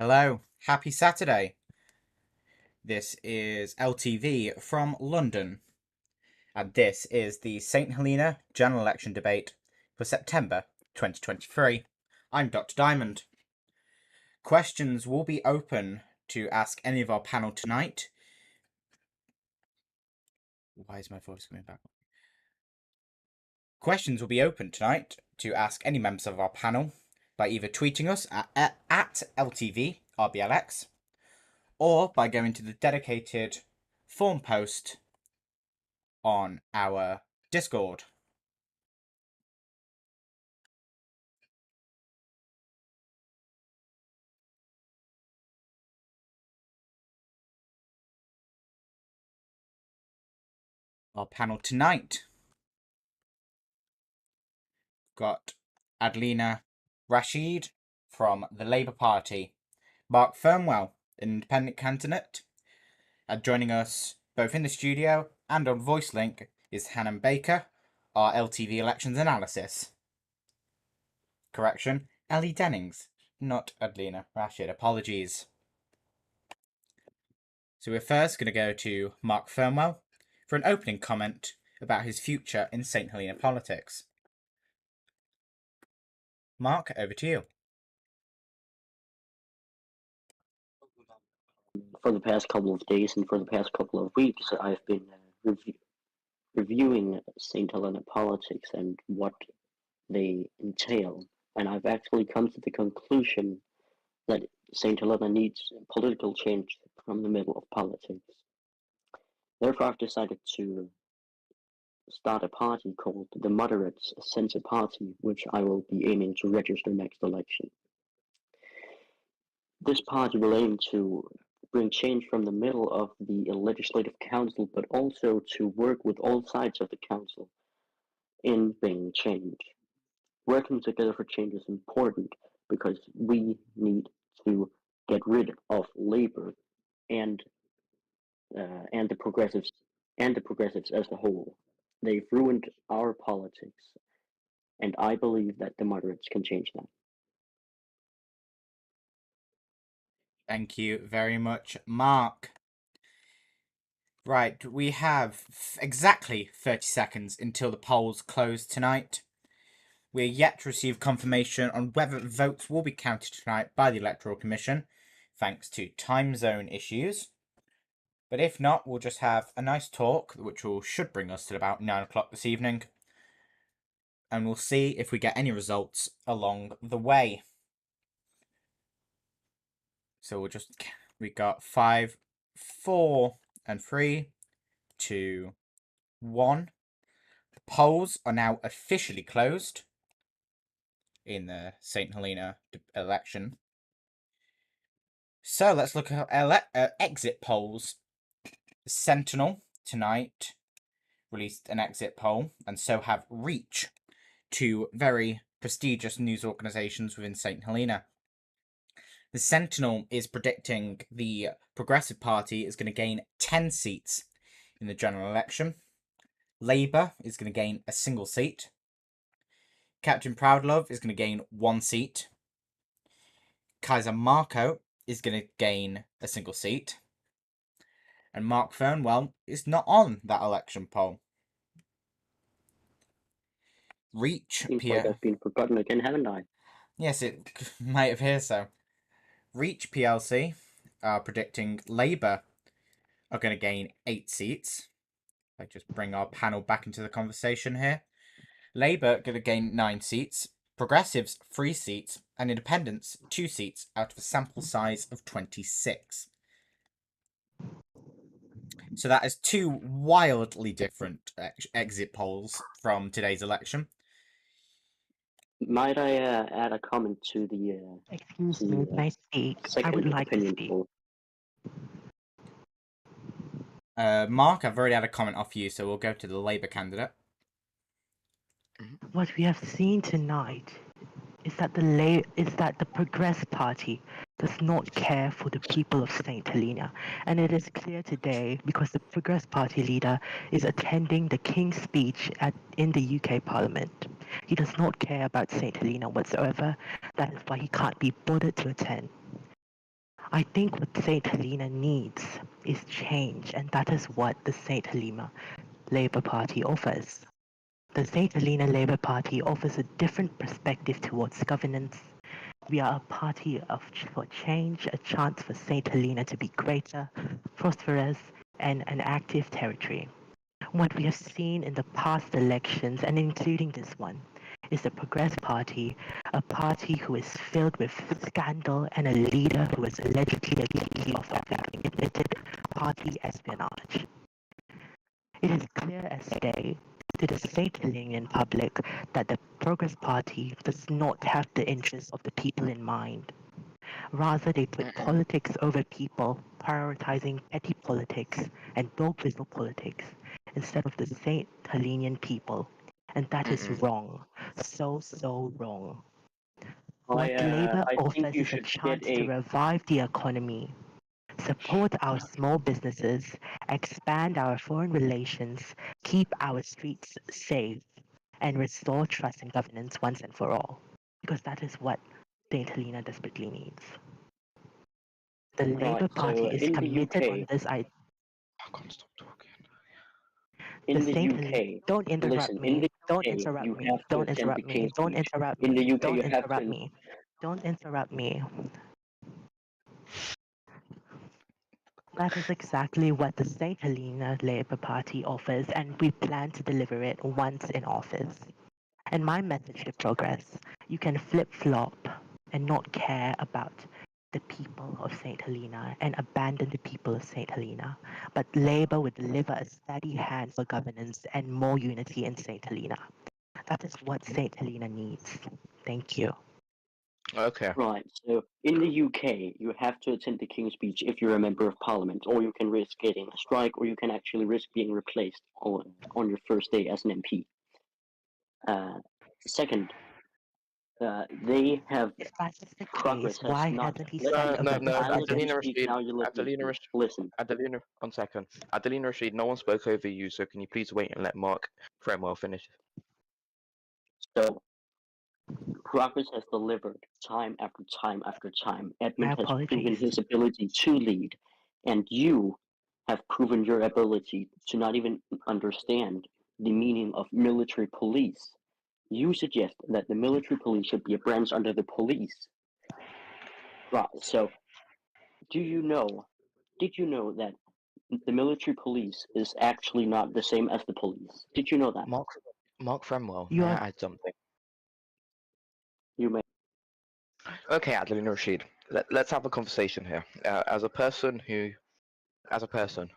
Hello, happy Saturday. This is LTV from London, and this is the Saint Helena general election debate for September 2023. I'm Dr. Diamond. Questions will be open to ask any of our panel tonight. Why is my voice coming back? Questions will be open tonight to ask any members of our panel by either tweeting us at LTVRBLX or by going to the dedicated form post on our Discord. Our panel tonight got Helena Rashid from the Labour Party, Mark Firmwell, an independent candidate, and joining us both in the studio and on VoiceLink is Hannah Baker, our LTV elections analysis. Correction, Ellie Dennings, not Helena Rashid. Apologies. So we're first going to go to Mark Firmwell for an opening comment about his future in St Helena politics. Mark, over to you. For the past couple of days and for the past couple of weeks, I've been reviewing Saint Helena politics and what they entail, and I've actually come to the conclusion that Saint Helena needs political change from the middle of politics. Therefore, I've decided to start a party called the Moderates Centre Party, which I will be aiming to register next election. This party will aim to bring change from the middle of the legislative council, but also to work with all sides of the council in bringing change. Working together for change is important because we need to get rid of labor and the progressives as a whole. They've ruined our politics, and I believe that the moderates can change that. Thank you very much, Mark. Right, we have exactly 30 seconds until the polls close tonight. We are yet to receive confirmation on whether votes will be counted tonight by the Electoral Commission, thanks to time zone issues. But if not, we'll just have a nice talk, which should bring us to about 9 o'clock this evening. And we'll see if we get any results along the way. So we got 5, 4, and 3, 2, 1. The polls are now officially closed in the St Helena election. So let's look at exit polls. Sentinel tonight released an exit poll, and so have Reach, two very prestigious news organisations within St Helena. The Sentinel is predicting the Progressive Party is going to gain 10 seats in the general election. Labour is going to gain a single seat. Captain Proudlove is going to gain 1 seat. Kaiser Marco is going to gain a single seat. And Mark Fernwell is not on that election poll. Reach Seems like I've been forgotten again, haven't I? Yes, it might appear so. Reach PLC are predicting Labour are going to gain 8 seats. I just bring our panel back into the conversation here. Labour going to gain 9 seats, Progressives 3 seats, and Independents 2 seats out of a sample size of 26. So that is 2 wildly different exit polls from today's election. Might I add a comment to the Excuse me, can I speak? I would like to speak. Poll? Mark, I've already had a comment off you, so we'll go to the Labour candidate. What we have seen tonight is that the Progress Party does not care for the people of Saint Helena, and it is clear today because the Progress Party leader is attending the King's speech in the UK Parliament. He does not care about Saint Helena whatsoever. That is why he can't be bothered to attend. I think what Saint Helena needs is change, and that is what the Saint Helena Labour Party offers. The Saint Helena Labour Party offers a different perspective towards governance. We are a party for change, a chance for Saint Helena to be greater, prosperous, and an active territory. What we have seen in the past elections, and including this one, is the Progress Party, a party who is filled with scandal and a leader who is allegedly accused of having committed party espionage. It is clear as day to the Saint Helenian public that the Progress Party does not have the interests of the people in mind. Rather, they put politics over people, prioritizing petty politics and dog whistle politics instead of the Saint Helenian people. And that is wrong. So wrong. What Labour I think offers you is a should chance get to a revive the economy, support our small businesses, expand our foreign relations, keep our streets safe, and restore trust in governance once and for all. Because that is what St. Helena desperately needs. The Labour right. Party So is in the committed on UK, this. I can't stop talking. The in the St. Helena. UK, Don't interrupt listen. In me. the Don't UK, interrupt you me. have to Don't attend the interrupt me. King's Don't Speech. interrupt In me. the UK, Don't you have interrupt to. me. Don't interrupt me. That is exactly what the St. Helena Labour Party offers, and we plan to deliver it once in office. And my message to Progress, you can flip-flop and not care about the people of St. Helena and abandon the people of St. Helena. But Labour would deliver a steady hand for governance and more unity in St. Helena. That is what St. Helena needs. Thank you. Okay. Right. So in the UK, you have to attend the King's Speech if you're a member of Parliament, or you can risk getting a strike, or you can actually risk being replaced on your first day as an MP. Second, they have If that is the progress case, has why not. hasn't he Listen, sent a No, I let you Adelina representative? speak. Rashid, Now you let me Adelina speak. Rashid, Listen. Adelina, 1 second. Adelina Rashid, no one spoke over you, so can you please wait and let Mark Fremwell finish? So progress has delivered time after time after time. My Edmund has proven apologies. his ability to lead, and you have proven your ability to not even understand the meaning of military police. You suggest that the military police should be a branch under the police. Right. So, did you know that the military police is actually not the same as the police? Did you know that? Mark Fremwell, You may I are add something? You may. Okay, Adelina Rashid, let's have a conversation here. As a person,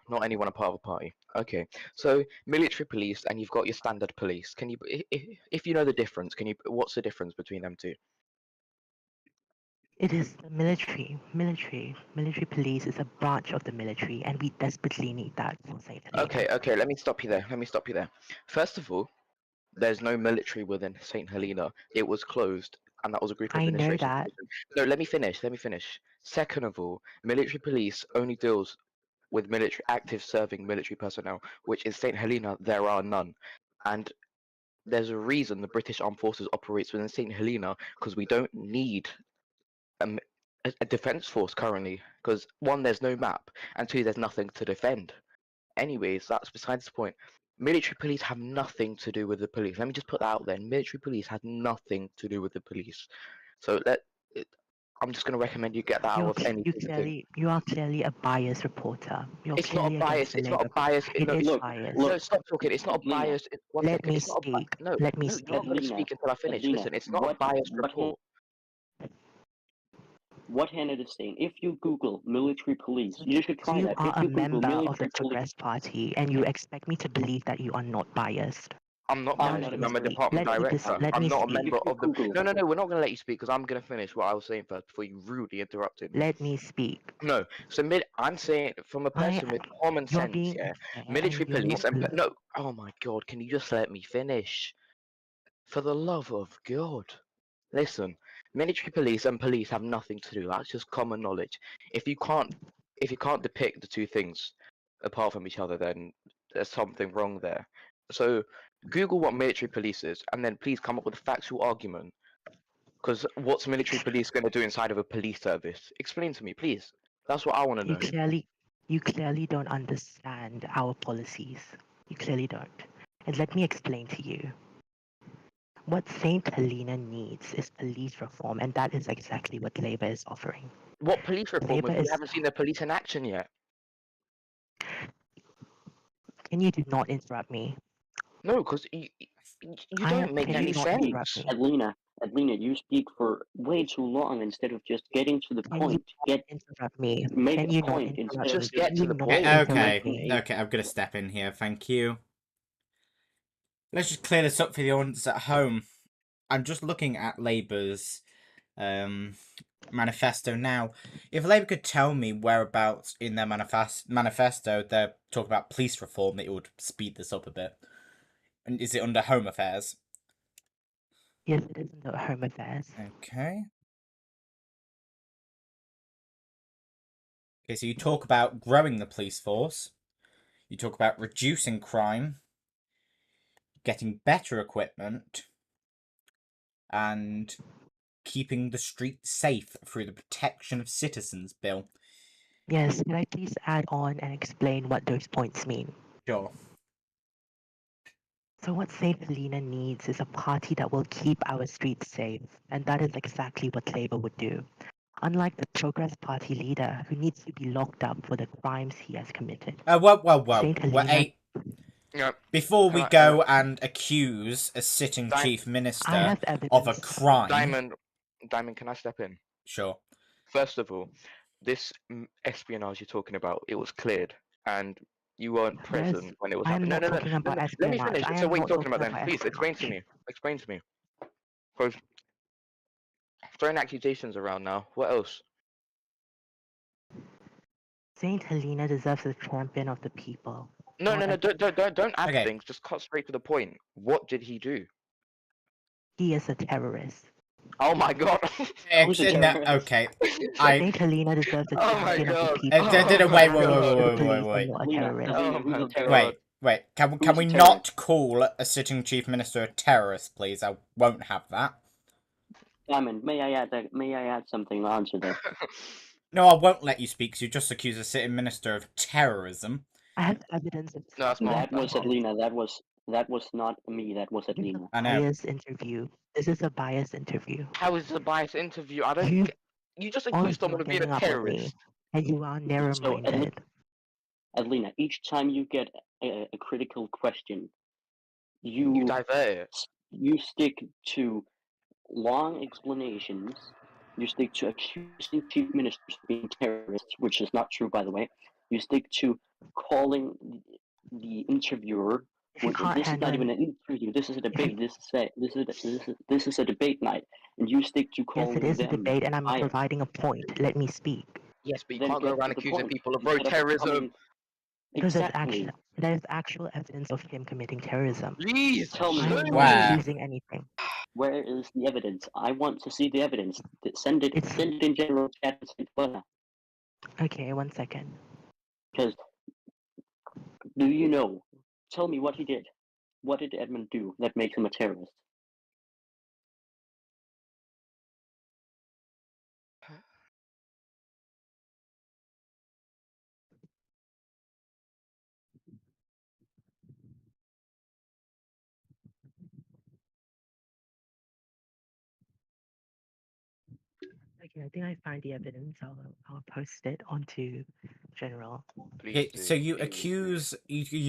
not anyone a part of a party. Okay, so military police, and you've got your standard police. Can you, if you know the difference, what's the difference between them two? It is the military. Military police is a branch of the military, and we desperately need that for St. Helena. Okay, let me stop you there. First of all, there's no military within Saint Helena. It was closed, and that was a group I know administration that. decision. No, let me finish. Second of all, military police only deals with active serving military personnel, which in Saint Helena there are none. And there's a reason the British Armed Forces operates within Saint Helena, because we don't need um, a defense force currently, because one, there's no map, and two, there's nothing to defend. Anyways, that's besides the point. Military police have nothing to do with the police. Let me just put that out there. Military police had nothing to do with the police. So I'm just going to recommend you get that out of any thinking. You are clearly a biased reporter. You're It's not a clearly against bias. the It's not a Labour bias. It No, is Look, biased. look, no, stop talking. It's not a Lena, bias. One Let second. me It's not speak. no. Let me No, you're not speak. going to Lena, speak until I finish. Lena, Listen, it's not a biased report. what Hannah is saying, if you Google military police, you should try You that. are If a you Google member of the military police, Progress Party, and you expect me to believe that you are not biased. I'm not I'm biased not a because I'm a member of department Let me director. let I'm me not a speak. member if you of the. Google, No, we're not going to let you speak because I'm going to finish what I was saying first before you rudely interrupted me. Let me speak. No, so I'm saying from a I person with common You're sense, being yeah. unfair, Military and you're police not. and no. Oh my God, can you just let me finish? For the love of God. Listen, military police and police have nothing to do. That's just common knowledge. If you can't depict the two things apart from each other, then there's something wrong there. So Google what military police is, and then please come up with a factual argument. Because what's military police going to do inside of a police service? Explain to me, please. That's what I want to You know. clearly don't understand our policies. You clearly don't. And let me explain to you. What Saint Helena needs is police reform, and that is exactly what Labour is offering. What police reform Labour if we is. haven't seen the police in action yet? Can you do not interrupt me? No, because you don't make Can any you not interrupt sense. me? Adelina, you speak for way too long instead of just getting to the Can you point. not interrupt me? Make Can a you not point instead interrupt of me? Just just get to Can you the not point. interrupt Okay, me? okay, I'm gonna step in here. Thank you. Let's just clear this up for the audience at home. I'm just looking at Labour's manifesto now. If Labour could tell me whereabouts in their manifesto they're talking about police reform, it would speed this up a bit. And is it under Home Affairs? Yes, it is under Home Affairs. Okay. Okay, so you talk about growing the police force. You talk about reducing crime, getting better equipment, and keeping the streets safe through the Protection of Citizens Bill. Yes, can I please add on and explain what those points mean? Sure. So what Saint Helena needs is a party that will keep our streets safe, and that is exactly what Labour would do. Unlike the Progress Party leader, who needs to be locked up for the crimes he has committed. Whoa. Saint Helena, Yeah. Before Can we I- go and accuse a sitting Di- chief I minister have of a evidence. crime... Diamond, can I step in? Sure. First of all, this espionage you're talking about, it was cleared, and you weren't Yes, present when it was I am happening. not No. talking about Let me espionage. finish. I So am what are you not talking about talking then? about Please explain to espionage. me. Explain to me. Because throwing accusations around now. What else? Saint Helena deserves a champion of the people. No. not a- Don't add Okay. things. Just cut straight to the point. What did he do? He is a terrorist. Oh my god. Who's a No, terrorist? okay. I... Saint Helena deserves a Oh my champion of the god. people. Oh Wait, my god. The police are wait. not a Adelina, terrorist. Adelina, Oh who's my a terrorist? Wait. Can Who's we a not terrorist? call a sitting chief minister a terrorist, please? I won't have that. Diamond, may I add something onto this? No, I won't let you speak because you just accused a sitting minister of terrorism. I have evidence of No, that's Mark. That was Adelina. That was not me. That was Adelina. I know. Biased interview. This is a biased interview. How is this a biased interview? I don't. You You just all accused someone not of being a getting up on me, terrorist. and you are So narrow-minded. Adelina, each time you get a critical question, You you divert it. you stick to long explanations. You stick to accusing chief ministers of being terrorists, which is not true, by the way. You stick to calling the interviewer. If you can't This is not handle even it, an interview. This is a debate. This is a debate night, and you stick to yes, it calling is a them debate, and I'm biased. providing a point. Let me speak. Yes, but you Then can't go get around to the accusing point people of road instead of terrorism. coming. Because Exactly. there's actual evidence of him committing terrorism. Please Tell me, I am not Where? accusing anything. where is the evidence? I want to see the evidence. Send it It's in general chat to Saint Helena. okay. 1 second. Because do you know? Tell me what he did. What did Edmund do that makes him a terrorist? Okay, I think I find the evidence. I'll post it onto general. Please Okay, do. so you Please do.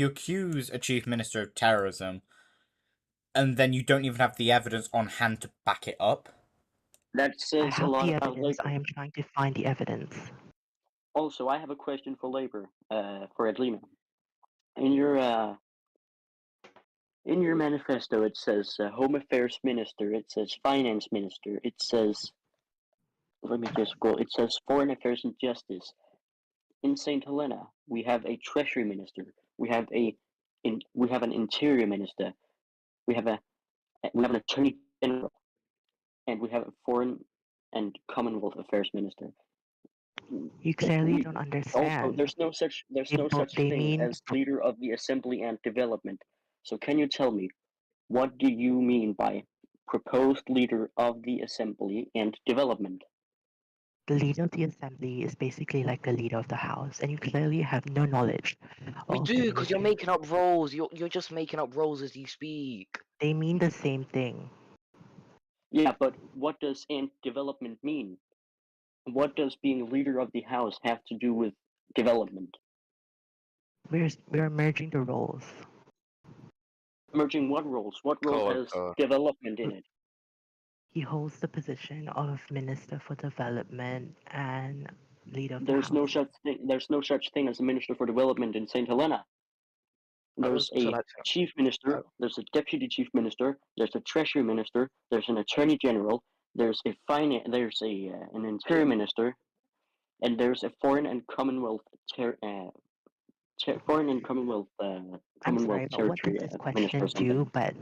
accuse a chief minister of terrorism, and then you don't even have the evidence on hand to back it up. That I says a have lot the about evidence. I Labour. am trying to find the evidence. Also, I have a question for Labour. For Edlina. In your manifesto, it says Home Affairs Minister. It says Finance Minister. It says, let me just scroll. It says Foreign Affairs and Justice. In Saint Helena, we have a Treasury Minister. We have an Interior Minister. We have an Attorney General, and we have a Foreign and Commonwealth Affairs Minister. You clearly We don't also understand. there's no such They thing mean as leader of the Assembly and Development. So can you tell me what do you mean by proposed leader of the Assembly and Development? The leader of the assembly is basically like the leader of the house, and you clearly have no knowledge We of the do, because you're ministry. making up roles. You're just making up roles as you speak. They mean the same thing. Yeah, but what does ant development mean? What does being leader of the house have to do with development? We're merging the roles. Merging what roles? What role has development in it? He holds the position of Minister for Development and leader of the There's no house. such thing. There's no such thing as a minister for development in Saint Helena. I would There's also a like to. chief minister. There's a deputy chief minister. There's a treasury minister. There's an attorney general. There's a There's a an interior minister, and there's a foreign and commonwealth foreign and commonwealth I'm sorry, but what does territory this minister question or something. do? But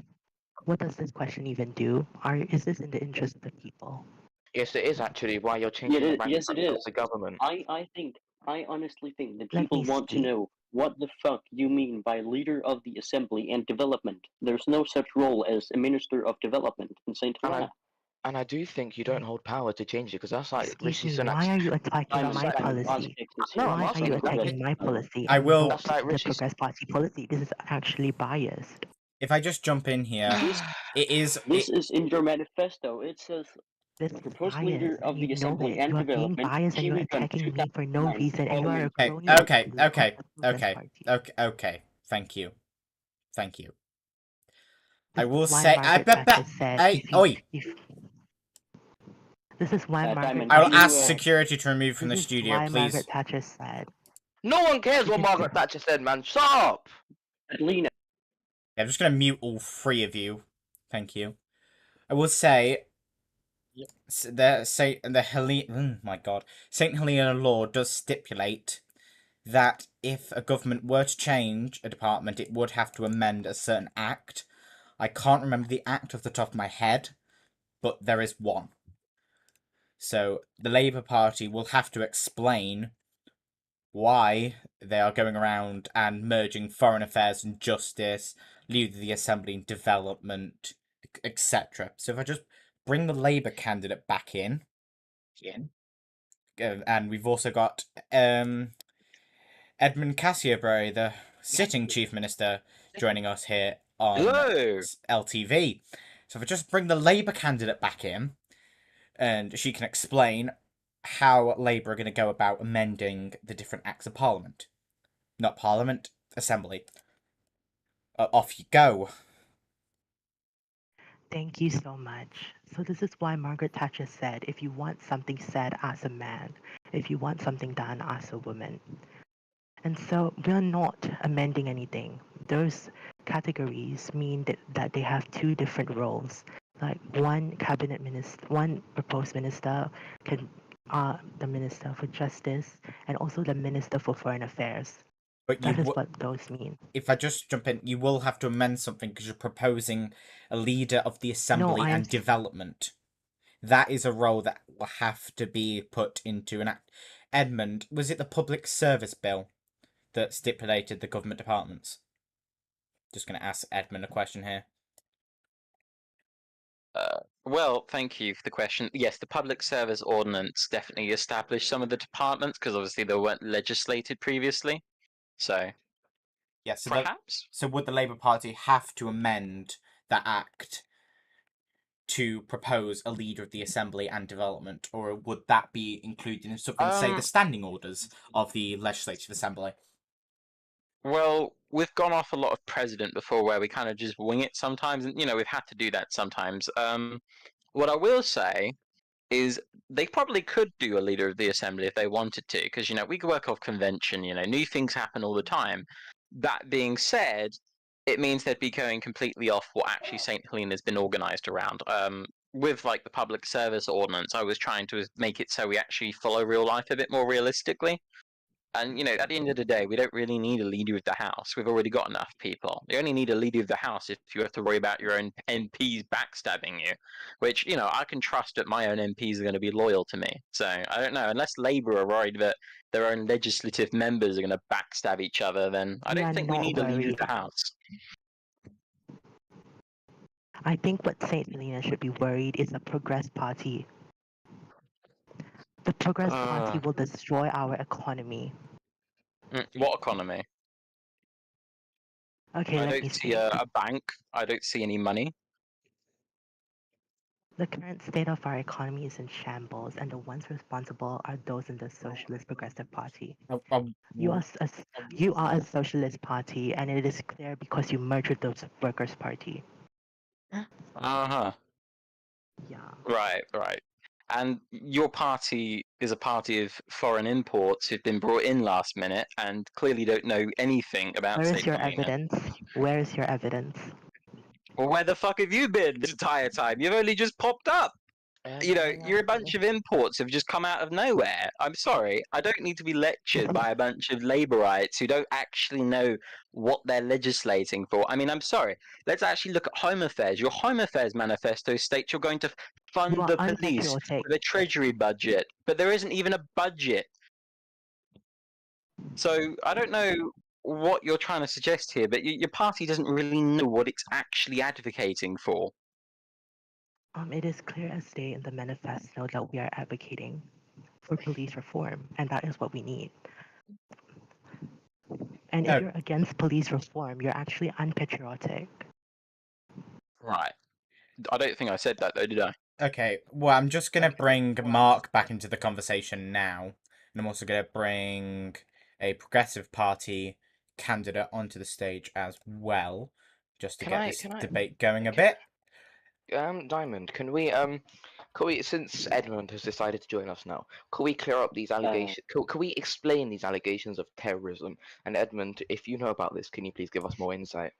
what does this question even do? Is this in the interest of the people? Yes, it is actually why you're Yeah, changing the rank yes, it structure of is. the government. I honestly think that Let people me want to speak. know what the fuck you mean by leader of the assembly and development. There's no such role as a minister of development in Saint Helena. And I do think you don't hold power to change it, because that's like Excuse Rishi me, Sunak's. why are you attacking Simon, my Simon, ask policy? Texas No, here. I'm Why are asking you a Simon, question. attacking my policy I and will- not That's like the Rishi's. Progress Party policy? This is actually biased. If I just jump in here, it is. This is in your manifesto. It says This is proposed biased, leader and of you the know assembly it. and You are being development. biased and you are Kiwi Gun attacking me for no 2009. reason, and you are a Okay, crony of okay, the okay, Progress okay, Party. okay. Thank you. I This will is why say. Margaret Thatcher said, this is why Margaret Simon, I will can ask you, security to remove from the This is studio, why please. Margaret Thatcher said. No one cares what You can- Margaret Thatcher said, man. Shut up! Helena, I'm just gonna mute all three of you. Thank you. I will say. My God, Saint Helena law does stipulate that if a government were to change a department, it would have to amend a certain act. I can't remember the act off the top of my head, but there is one. So the Labour Party will have to explain why they are going around and merging foreign affairs and justice, leader of the assembly and development, etc. So if I just bring the Labour candidate back in, and we've also got Edmund Cassiobury, the sitting chief minister, joining us here on Hello. LTV. So if I just bring the Labour candidate back in, and she can explain how Labour are going to go about amending the different acts of Parliament. Not Parliament, Assembly. Off you go. Thank you so much. So this is why Margaret Thatcher said, if you want something said, ask a man. If you want something done, ask a woman. And so we're not amending anything. Those categories mean that they have two different roles. Like one cabinet minister, one proposed minister can the minister for justice and also the minister for foreign affairs. But That is what those mean. If I just jump in, you will have to amend something because you're proposing a leader of the assembly and development. That is a role that will have to be put into an act. Edmund, was it the public service bill that stipulated the government departments? Just going to ask Edmund a question here. Well, thank you for the question. Yes, the Public Service Ordinance definitely established some of the departments because obviously they weren't legislated previously. So, yeah, so perhaps. So would the Labour Party have to amend that act to propose a leader of the assembly and development, or would that be included in something, say, the standing orders of the Legislative Assembly? Well, we've gone off a lot of precedent before where we kind of just wing it sometimes, and we've had to do that sometimes. What I will say is they probably could do a leader of the assembly if they wanted to, because we could work off convention. New things happen all the time. That being said, it means they'd be going completely off what actually Saint Helena has been organized around. With like the public service ordinance, I was trying to make it so we actually follow real life a bit more realistically. And at the end of the day, we don't really need a leader of the house. We've already got enough people. You only need a leader of the house if you have to worry about your own MPs backstabbing you, which I can trust that my own MPs are going to be loyal to me. So I don't know, unless Labour are worried that their own legislative members are going to backstab each other, then I don't think we need a leader of the house. I think what Saint Helena should be worried is the Progress Party. The Progress Party will destroy our economy. What economy? Okay, I let me don't see speak. a bank. I don't see any money. The current state of our economy is in shambles, and the ones responsible are those in the Socialist Progressive Party. You are a socialist party, and it is clear because you merged with the Workers' Party. Uh-huh. Yeah. Right. And your party is a party of foreign imports who've been brought in last minute and clearly don't know anything about Where is Saint your Helena. evidence? Where is your evidence? Well, where the fuck have you been this entire time? You've only just popped up. You're a bunch of imports who've just come out of nowhere. I'm sorry, I don't need to be lectured by a bunch of Labourites who don't actually know what they're legislating for. I mean, I'm sorry. Let's actually look at Home Affairs. Your Home Affairs manifesto states you're going to fund You are the police unpatriotic. with a treasury budget, but there isn't even a budget. So I don't know what you're trying to suggest here, but your party doesn't really know what it's actually advocating for. It is clear as day in the manifesto that we are advocating for police reform, and that is what we need. And if Oh. you're against police reform, you're actually unpatriotic. Right. I don't think I said that though, did I? Okay, well, I'm just going to bring Mark back into the conversation now. And I'm also going to bring a Progressive Party candidate onto the stage as well, just to get this debate going a bit. Diamond, can we since Edmund has decided to join us now, could we clear up these allegations? Could we explain these allegations of terrorism? And Edmund, if you know about this, can you please give us more insight?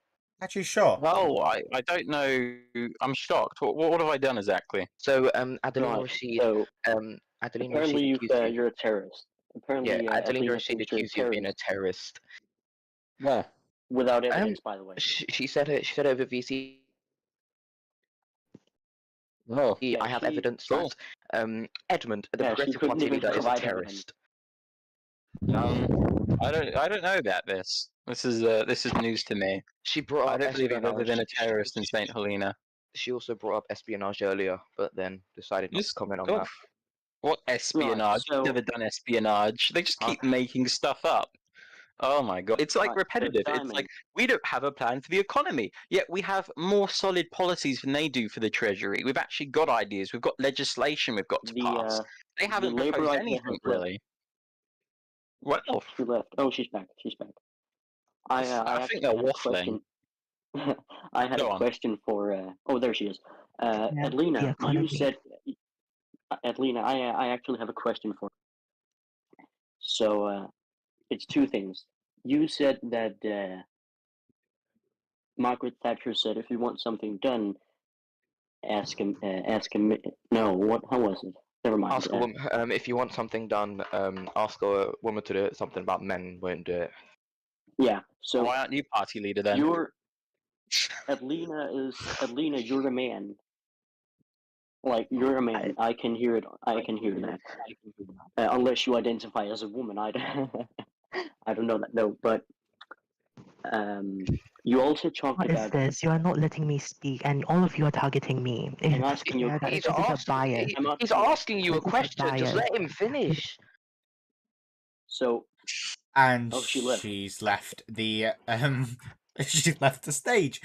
Actually, sure. Well, I don't know. I'm shocked. What have I done exactly? So, Adelina Right, Rashid, so Adelina apparently Rashid accused you. you're a terrorist. Apparently, Yeah, Adelina Adelina Rashid thinks you're a accused you of being a terrorist. terrorist. Where? Without evidence, by the way. She said it. She said over VC. Oh, Yeah, I have she- evidence cool. that Edmund, the Yeah, she Progressive couldn't Party even leader, is a provide evidence. terrorist. I don't know about this. This is news to me. She brought I up don't believe I've ever been a espionage. terrorist in Saint Helena. She also brought up espionage earlier, but then decided not to Just comment on oh, that. what espionage? so- I've never done espionage. They just keep making stuff up. Oh my god. It's like Right, so repetitive. It's Diamond- like we don't have a plan for the economy. Yet we have more solid policies than they do for the Treasury. We've actually got ideas. We've got legislation we've got to pass. They haven't Labour proposed idea anything has left. really. Well, She left. Oh, she's back. She's back. I think actually they're had a waffling. question. I had Go a on. question for. Oh, there she is. the Helena, you economy. said. Helena, I actually have a question for. So it's two things. You said that Margaret Thatcher said, if you want something done, ask him. Ask him. No, what? How was it? Never mind. Ask a woman if you want something done. Ask a woman to do it. Something about men won't do it. Yeah. So Why aren't you party leader then? you're Helena. You're a man. Like you're a man. I can hear it. I can hear that. Unless you identify as a woman, I don't. I don't know that. No, but you also talked What is about. this? You are not letting me speak, and all of you are targeting me. It I'm is asking you a clear that He's this is a asking. bias. He's asking you a This is a question. Just bias. let him finish. So And she left. she's left the she's left the stage.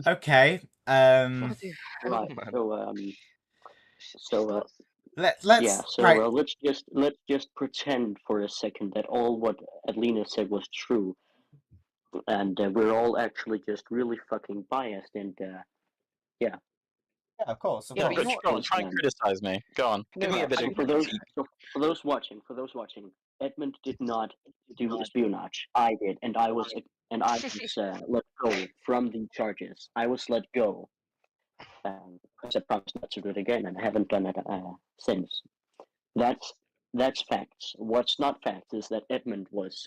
Okay. Bloody hell, right. man. So Let's yeah. So right. let's just pretend for a second that all what Adelina said was true, and we're all actually just really fucking biased. And Yeah, of course. Yeah, but you know Go what? on, try and criticize me. Go on. Give me a bit so of for those critique. for those watching, Edmund did not do espionage. I did, and I was let go from the charges. I was let go. Because I promised not to do it again, and I haven't done it since. That's facts. What's not facts is that Edmund was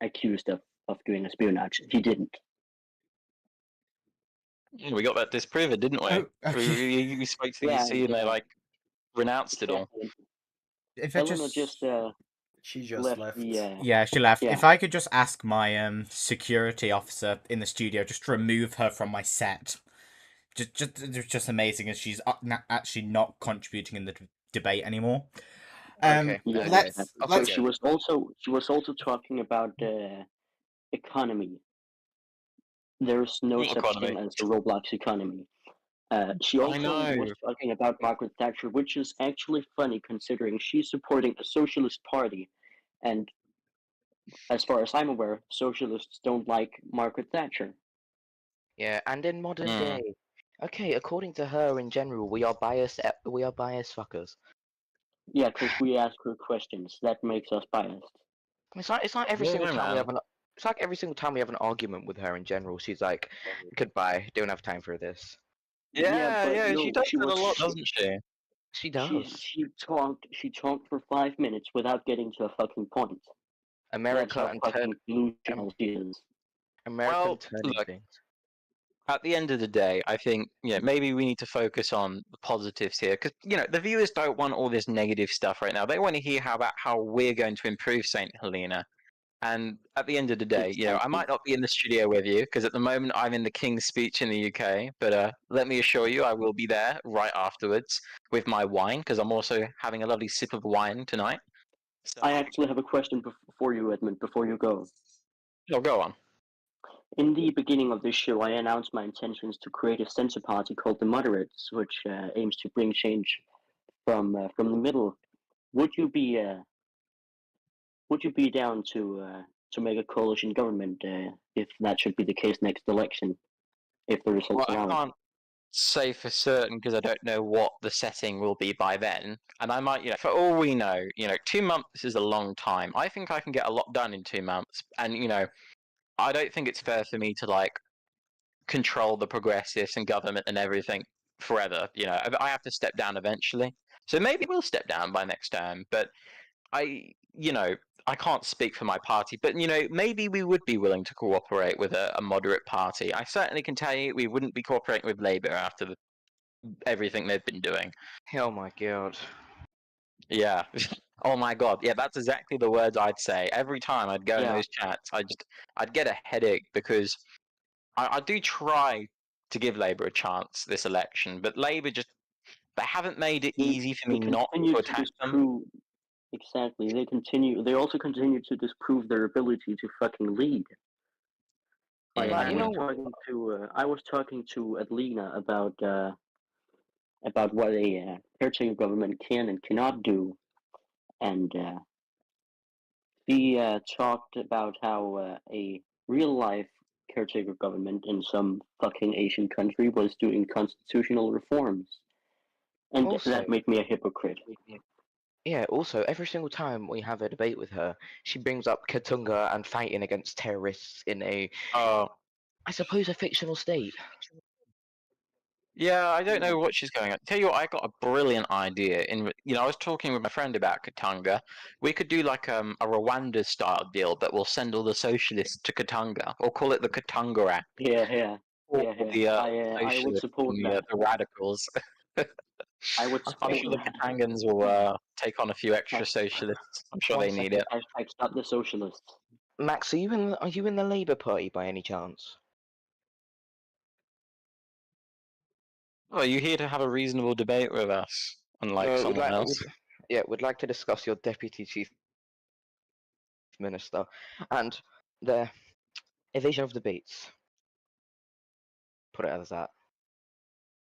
accused of doing espionage. He didn't. Yeah, we got that disproven, didn't we? Oh, okay. We spoke to the Yeah, EC and they like renounced it all. If I Helena just She just left. the Yeah, she left. Yeah. If I could just ask my security officer in the studio just to remove her from my set. Just amazing as she's actually not contributing in the debate anymore. Okay, Yeah, okay. Let's exactly. So let's she was also talking about economy. There's no What such economy? thing as the Roblox economy. She I also know. was talking about Margaret Thatcher, which is actually funny considering she's supporting a socialist party, and as far as I'm aware, socialists don't like Margaret Thatcher. Yeah, and in modern Mm. day, okay, according to her in general, we are biased. We are biased fuckers. Yeah, because we ask her questions. That makes us biased. It's like every Yeah, single time we man. have an. It's like every single time we have an argument with her in general, she's like, "Goodbye, don't have time for this." Yeah, Yeah, but yeah, she no, does she that a was lot, doesn't she? She she does. she talked for 5 minutes without getting to a fucking point. That's America how and fucking Am- delusional she is. American Well, turning look, things. at the end of the day, I think maybe we need to focus on the positives here because the viewers don't want all this negative stuff right now. They want to hear about how we're going to improve Saint Helena. And at the end of the day, I Exactly. might not be in the studio with you because at the moment I'm in the King's Speech in the UK. But let me assure you, I will be there right afterwards with my wine because I'm also having a lovely sip of wine tonight. So, I actually have a question for you, Edmund, before you go. go on. In the beginning of this show, I announced my intentions to create a censor party called the Moderates, which aims to bring change from the middle. Would you be down to make a coalition government if that should be the case next election, if the results Well, I allow it? can't say for certain because I don't know what the setting will be by then. And I might, for all we know, 2 months is a long time. I think I can get a lot done in 2 months. And, I don't think it's fair for me to, control the progressives and government and everything forever. I have to step down eventually. So maybe we'll step down by next term. But I can't speak for my party, but maybe we would be willing to cooperate with a moderate party. I certainly can tell you we wouldn't be cooperating with Labour after everything they've been doing. Oh my god. Yeah. Oh my god. Yeah, that's exactly the words I'd say. Every time I'd go in Yeah. those chats, I'd get a headache because I do try to give Labour a chance this election, but Labour they haven't made it easy for me They not continue to to attack them. disprove. Exactly. They also continue to disprove their ability to fucking lead. Like Like, I was talking to Helena about what a caretaker government can and cannot do, and he talked about how a real life caretaker government in some fucking Asian country was doing constitutional reforms, and also, that made me a hypocrite. yeah, also, every single time we have a debate with her, she brings up Katunga and fighting against terrorists in Oh. I suppose, a fictional state. Yeah, I don't know what she's going at. Tell you what, I got a brilliant idea. I was talking with my friend about Katanga. We could do like a Rwanda style deal, but we'll send all the socialists to Katanga, or call it the Katanga Act. Yeah. Or the I would socialists support and that. the radicals. I would I'm support sure the that. Katangans will take on a few extra socialists. I'm sure they need it. Hashtag stop the socialists. Max, are you in the Labour Party by any chance? Well, are you here to have a reasonable debate with us, unlike No, someone else? we'd like to discuss your Deputy Chief Minister and the evasion of debates. Put it as that.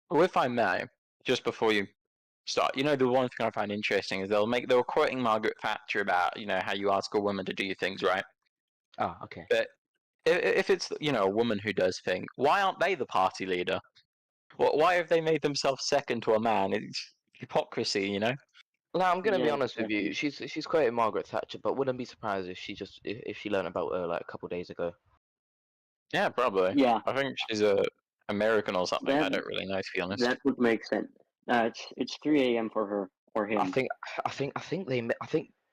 Well, if I may, just before you start, the one thing I find interesting is they were quoting Margaret Thatcher about, how you ask a woman to do things, right? Oh, okay. But if it's, a woman who does things, why aren't they the party leader? Why have they made themselves second to a man? It's hypocrisy, Now, I'm gonna be Yeah, honest with you. exactly. She's quoting Margaret Thatcher, but wouldn't be surprised if she learned about her like a couple days ago. Yeah, probably. Yeah, I think she's a American or something. I that don't really know, to be honest. that would make sense. It's 3 a.m. for her or him. I think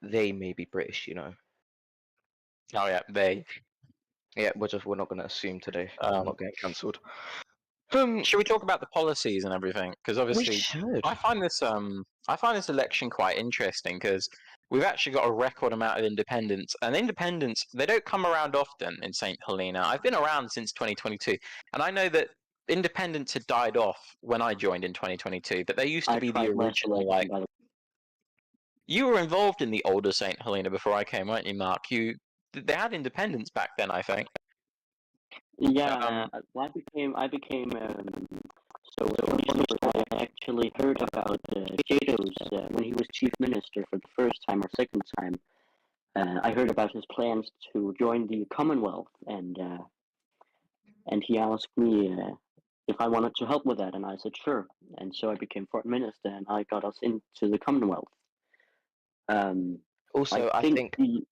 they may be British. Oh yeah, they. Yeah, we're not gonna assume today. I'm not getting cancelled. Should we talk about the policies and everything? Because We obviously, should. I find this election quite interesting because we've actually got a record amount of independents, and independents they don't come around often in Saint Helena. I've been around since 2022, and I know that independents had died off when I joined in 2022, but they used to I be the tried last original election, by the way. You were involved in the older Saint Helena before I came, weren't you, Mark? They had independence back then, I think. Yeah, I became so I actually heard about Jato's when he was chief minister for the first time or second time. I heard about his plans to join the Commonwealth, and he asked me if I wanted to help with that, and I said sure. And so I became foreign minister, and I got us into the Commonwealth. Also, I think think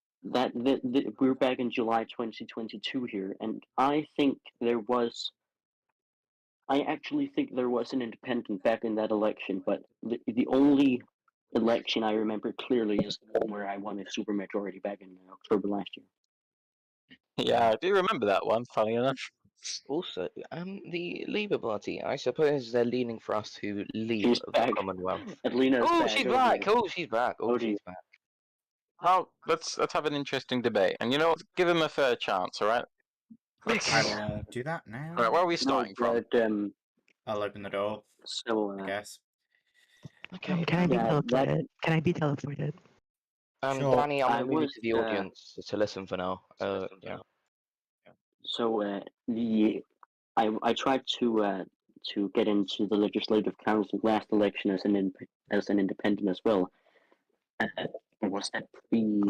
we're back in July 2022 here, and I actually think there was an independent back in that election, but the only election I remember clearly is the one where I won a supermajority back in October last year. Yeah, I do remember that one, funny enough. also the Labour Party. I suppose they're leaning for us to leave She's the back. Commonwealth. Adelina's Oh, back. she's Oh, back! dear. Oh, she's back! Oh, Oh, dear. she's back! Well, let's have an interesting debate, and you know what? Give him a fair chance, all right? I will do that now. All right, where are we No, starting from? but I'll open the door, so I guess. Okay. Can I be yeah, teleported? Can I be teleported? Sure. Danny, I'm I gonna move you was to the audience to listen for now. Yeah. so I tried to get into the legislative council last election as an independent as well. Was that You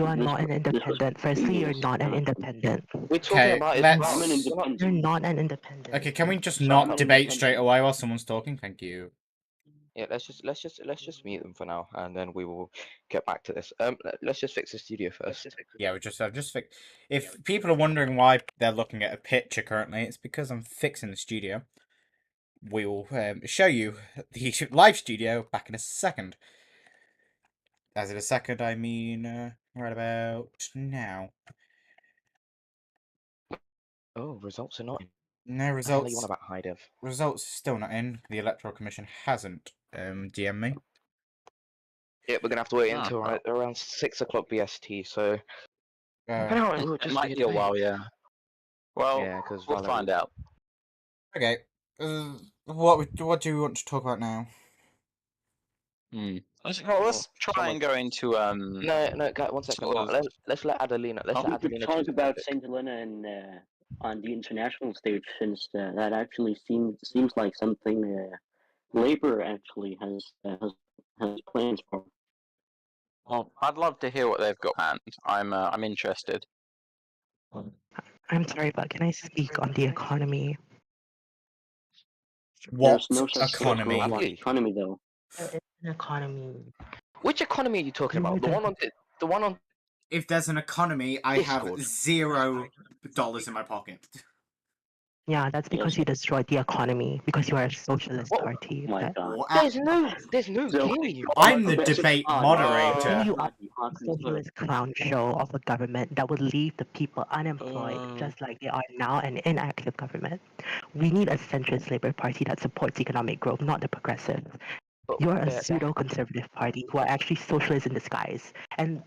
are not an independent. Firstly, you're not an independent. We're talking Okay, about his let's- I'm an house. independent. You're not an independent. Okay, can we just So I'm not not debate straight independent. away while someone's talking? Thank you. Yeah, let's just mute them for now, and then we will get back to this. Let's just fix the studio first. Yeah, I've just fixed. If people are wondering why they're looking at a picture currently, it's because I'm fixing the studio. We will show you the live studio back in a second. As in a second, I mean right about now. Oh, results are not in. No What the hell are you results. on about, Hidev? Results still not in. The Electoral Commission hasn't DM me. Yeah, we're gonna have to wait Ah, until well. around 6 o'clock BST. So Uh, apparently we'll It just might be a debate. while, yeah. Well, Yeah, because we'll find out. okay. What do we want to talk about now? Let's try and go into No, guys, 1 second. sort Mark. of- Let's let Adelina. Let's We let could Adelina talk choose the about topic. Saint Helena and on the international stage, since that actually seems like something Labour actually has plans for. Well, I'd love to hear what they've got planned. I'm interested. I'm sorry, but can I speak on the economy? What There's no such thing as economy? globalized economy, though. There is an economy. Which economy are you talking You about? know The one on. If there's an economy, I have Discord. $0 in my pocket. Yeah, that's because Yes. you destroyed the economy because you are a socialist What? party. Oh my That- God. There's no So- game. I'm the debate Then moderator. you are a socialist clown show of a government that would leave the people unemployed, just like they are now, an inactive government. We need a centrist Labour Party that supports economic growth, not the progressives. You're a pseudo-conservative party who are actually socialists in disguise. And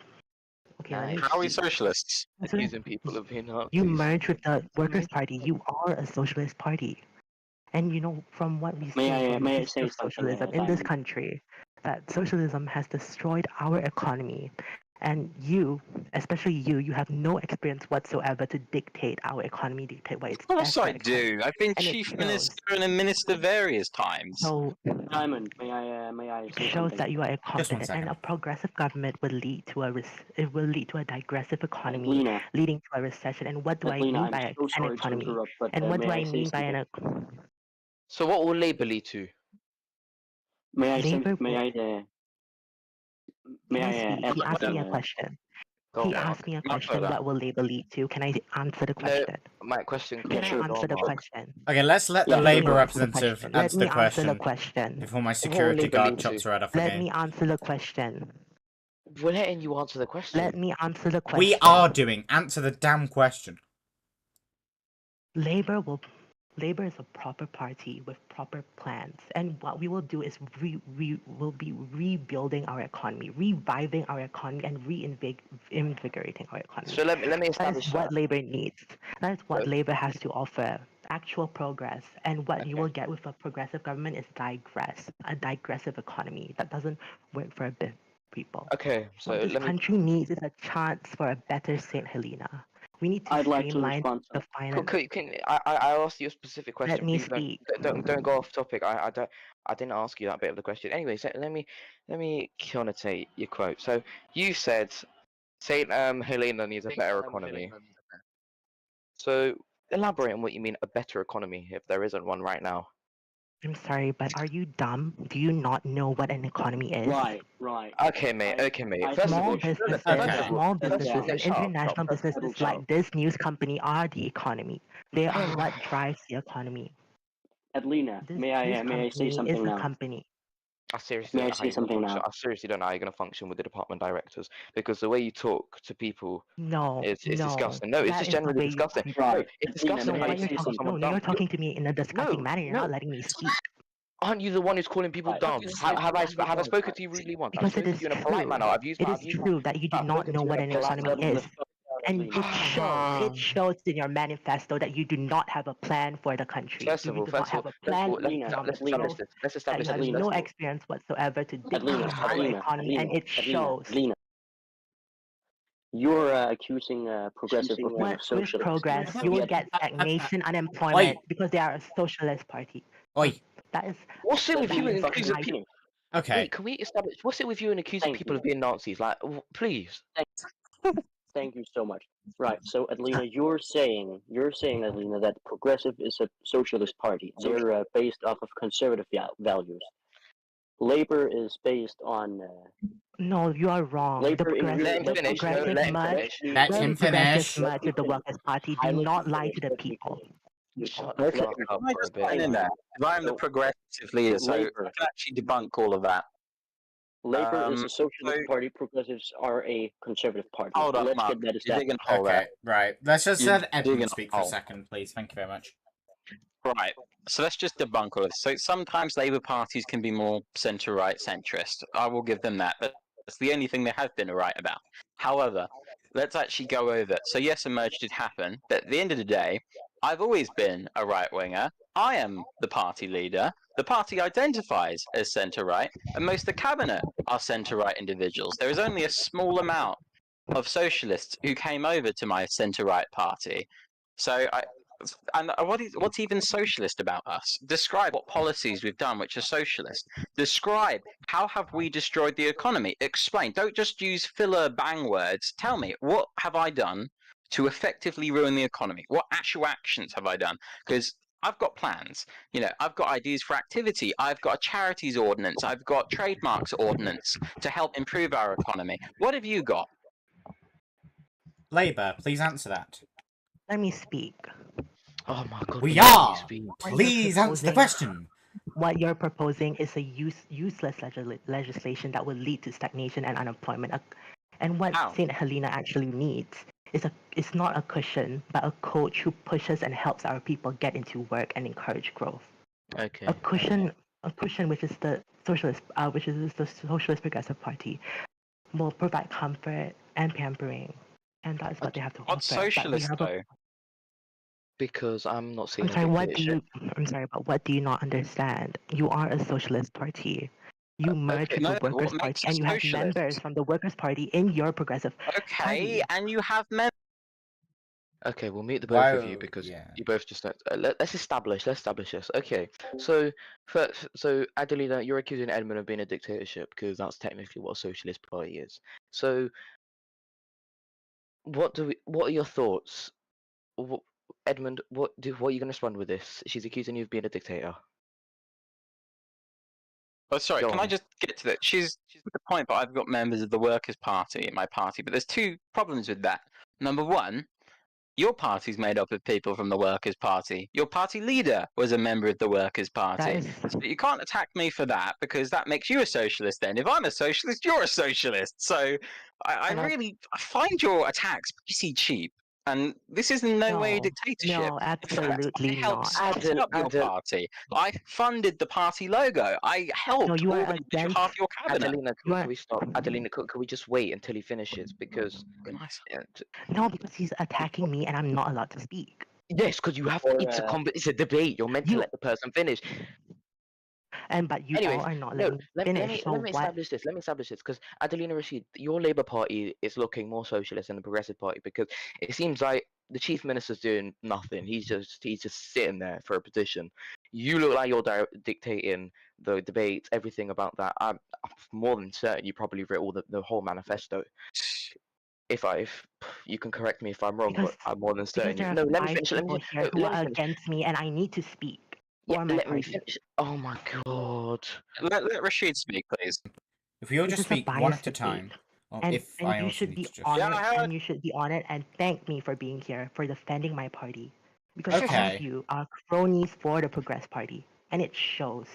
okay, let me How are we socialists? Accusing people of being Nazis. You merge with the Workers' Party, you are a socialist party. And you know, from what we see May I- from may the I history say of something, socialism in this Diamond? country, that socialism has destroyed our economy. And you, especially you have no experience whatsoever to dictate our economy, dictate what it's Of course best for I the country. do. I've been And it chief shows. minister and a minister various times. So Diamond, may I it say shows something? that you are Just one incompetent, and second. a progressive government will lead to it will lead to a digressive economy, Adelina, leading to a recession. And what do I Adelina, mean I'm by so an sorry to economy? interrupt, but And what may do I I say mean by something? So what will Labour lead to? May I Labour may will- I may Can I I speak? ask He asked me a uh, question. Go He on, Mark. asked me a Mark, question. hold on. What will Labour lead to? Can I answer the No, question? my question. Yeah, Can sure. I answer the question? Okay, let's let the Yeah, Let me Labour answer the representative question. answer the Let me answer the question question. before my will security Labour guard lead chops to? her head off Let again. me answer the question. We're letting you answer the question. Let me answer the question. We are doing. Answer the damn question. Labour is a proper party with proper plans, and what we will do is we will be rebuilding our economy, reviving our economy, and reinvigorating our economy. So let me That establish is what Labour needs. That is what Right. Labour has to offer. Actual progress. And what you will get with a progressive government is a digressive economy that doesn't work for people. Okay, so What this let me. country needs is a chance for a better Saint Helena. We need to I'd like to streamline respond to the that. finance. I asked you a specific Let question. me Please speak. don't go off topic. I didn't ask you that bit of the question. Anyway, so let me connotate your quote. So you said Saint Helena needs a better economy. So elaborate on what you mean a better economy if there isn't one right now. I'm sorry, but are you dumb? Do you not know what an economy is? Right. Okay, mate. First of Small all, businesses, Okay. small first of all, businesses, and shut up, international businesses like this news company are the economy. They are what drives the economy. Adelina, This may I say company something is a now? company. I seriously May I don't know how say you're gonna something function. now? I seriously don't know how you're gonna function with the department directors because the way you talk to people No, is no, disgusting. No, it's that just is the generally way you disgusting. treat. No, Right. it's Adelina, disgusting No, how may I you what say you're call talking. something? someone No, dumb. you're talking to me in a disgusting manner. You're not letting me speak. Aren't you the one who's calling people Right. dumb? Have I spoken to you rudely once? I've Because it spoken is to you in a polite true. manner. It is true that you do not know what an economy is. And it shows in your manifesto that you do not have a plan for the country. First You of all, do not have a plan for Adelina, economic Adelina, growth, let's that establish you have this no first of all. experience whatsoever to dictate Adelina, our Adelina, economy, and it shows. Adelina. You're accusing progressive of being a What with socialist. progress, you will Yet- get stagnation, unemployment, because they are a socialist party. Oi. That is. What's it with Let you me and fucking accusing I- people? Okay. Wait, can we establish? What's it with you and accusing Thank people you. of being Nazis? Like, please. Thank you so much. Right. So, Adelina, you're saying, Adelina, that progressive is a socialist party. They're based off of conservative values. Labor is based on. No, you are wrong. Labor The in progressive, real- the let me- progressive let me merge, finish. Let the him progressive finish. merge with the Workers' Party. Do not lie to the people. Shut the Let fuck me- up Can I for a just bit. line in there? 'Cause I'm the So, progressive leader, so I Labour. can actually debunk all of that. Labor is a socialist so- party. Progressives are a conservative party. Hold up, Let's Mark. get that You're established. digging a hole Okay, there. right. Let's just You're let Edmund digging a speak for a hole. second, please. Thank you very much. Right. So let's just debunk all of this. So sometimes Labour parties can be more centre-right centrist. I will give them that. But that's the only thing they have been right about. However, let's actually go over it. So yes, a merge did happen, but at the end of the day, I've always been a right-winger. I am the party leader. The party identifies as centre-right, and most of the cabinet are centre-right individuals. There is only a small amount of socialists who came over to my centre-right party. So what's even socialist about us? Describe what policies we've done which are socialist. Describe how have we destroyed the economy. Explain. Don't just use filler bang words. Tell me, what have I done to effectively ruin the economy? What actual actions have I done? Because I've got plans. You know, I've got ideas for activity. I've got a charities ordinance. I've got trademarks ordinance to help improve our economy. What have you got? Labour, please answer that. Let me speak. Oh my god. We can you are! speak? Please answer the question. What you're proposing is a useless legislation that will lead to stagnation and unemployment. And what How? Saint Helena actually needs is not a cushion, but a coach who pushes and helps our people get into work and encourage growth. Okay. A cushion, which is the Socialist Progressive Party, will provide comfort and pampering, and that is what they have to offer. What's But we socialist have though? Because I'm not seeing I'm sorry, a what do dictatorship. you? I'm sorry, but what do you not understand? You are a socialist party. You merge okay. with No, the Workers' what Party, makes and us you have socialist? members from the Workers' Party in your progressive Okay, party. and you have men. Okay, we'll meet the both of you Wow, because yeah. you both just let's establish this. Okay, so first, so Adelina, you're accusing Edmund of being a dictatorship because that's technically what a socialist party is. So, what are your thoughts? Edmund, what are you going to respond with this? She's accusing you of being a dictator. Oh, sorry. Go Can I on. just get to that? She's at the point, but I've got members of the Workers' Party in my party. But there's two problems with that. Number one, your party's made up of people from the Workers' Party. Your party leader was a member of the Workers' Party. That is So you can't attack me for that because that makes you a socialist then. If I'm a socialist, you're a socialist. So I And I- really find your attacks pretty cheap. And this is in no way a no, dictatorship. no, In fact, absolutely I helped not. set up your party. I funded the party logo. I helped No, you are organize against. half your cabinet. Adelina, You are can we stop? Adelina, can we just wait until he finishes? Because Nice. no, because he's attacking me, and I'm not allowed to speak. yes, because you have Or, it's a debate. You're meant to You- let the person finish. but you Anyways, all are not no, letting me finish. So let me what? establish this. Let me establish this because Adelina Rashid, your Labour Party is looking more socialist than the Progressive Party because it seems like the Chief Minister's doing nothing. He's just sitting there for a position. You look like you're dictating the debates, everything about that. I'm more than certain you probably read all the whole manifesto. If you can correct me if I'm wrong, Because but I'm more than certain. there are No, let me 5 finish. people here who Let me are finish. against me, and I need to speak Yeah, for my let me party. finish. Oh my god. Let Rashid speak, please. If we all This just is a speak one biased at a time, debate, or and if I you also should need be to just. Yeah, honored, I heard. and you should be honored and thank me for being here, for defending my party, because all Okay. of you are cronies for the Progress Party, and it shows.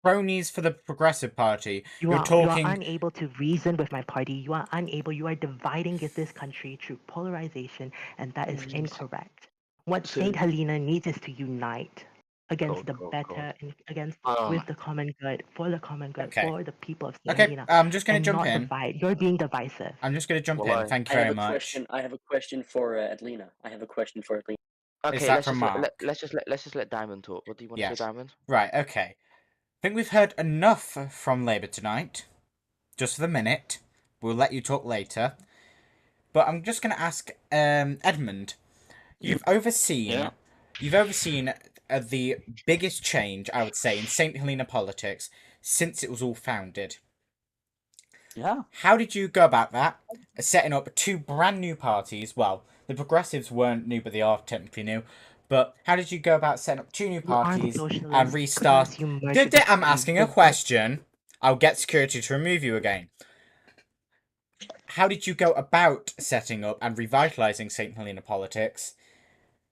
Cronies for the Progressive Party. You You're are talking. unable to reason with my party. You are unable. You are dividing this country through polarization, and that is incorrect. What So- Saint Helena needs is to unite against God, the God, better, and against Oh with my. the common good, for the common good, Okay. for the people of Saint Okay, Helena, I'm just gonna and jump not in. divide. You're being divisive. I'm just gonna jump Well, in. Thank you I have very a much. question. I have a question for Adelina. I have a question for Adelina. Is Okay, that let's from just Mark? let's just let Diamond talk. What do you want to Yes. say, Diamond? Right. Okay. I think we've heard enough from Labour tonight. Just for the minute. We'll let you talk later. But I'm just gonna ask Edmund. You've overseen. Yeah. You've overseen the biggest change, I would say, in Saint Helena politics since it was all founded. Yeah. How did you go about that? Setting up 2 brand new parties. Well, the Progressives weren't new, but they are technically new. But how did you go about setting up 2 new You aren't parties socialist and restart? because you merged with the I'm party. asking a question. I'll get security to remove you again. How did you go about setting up and revitalizing St. Helena politics?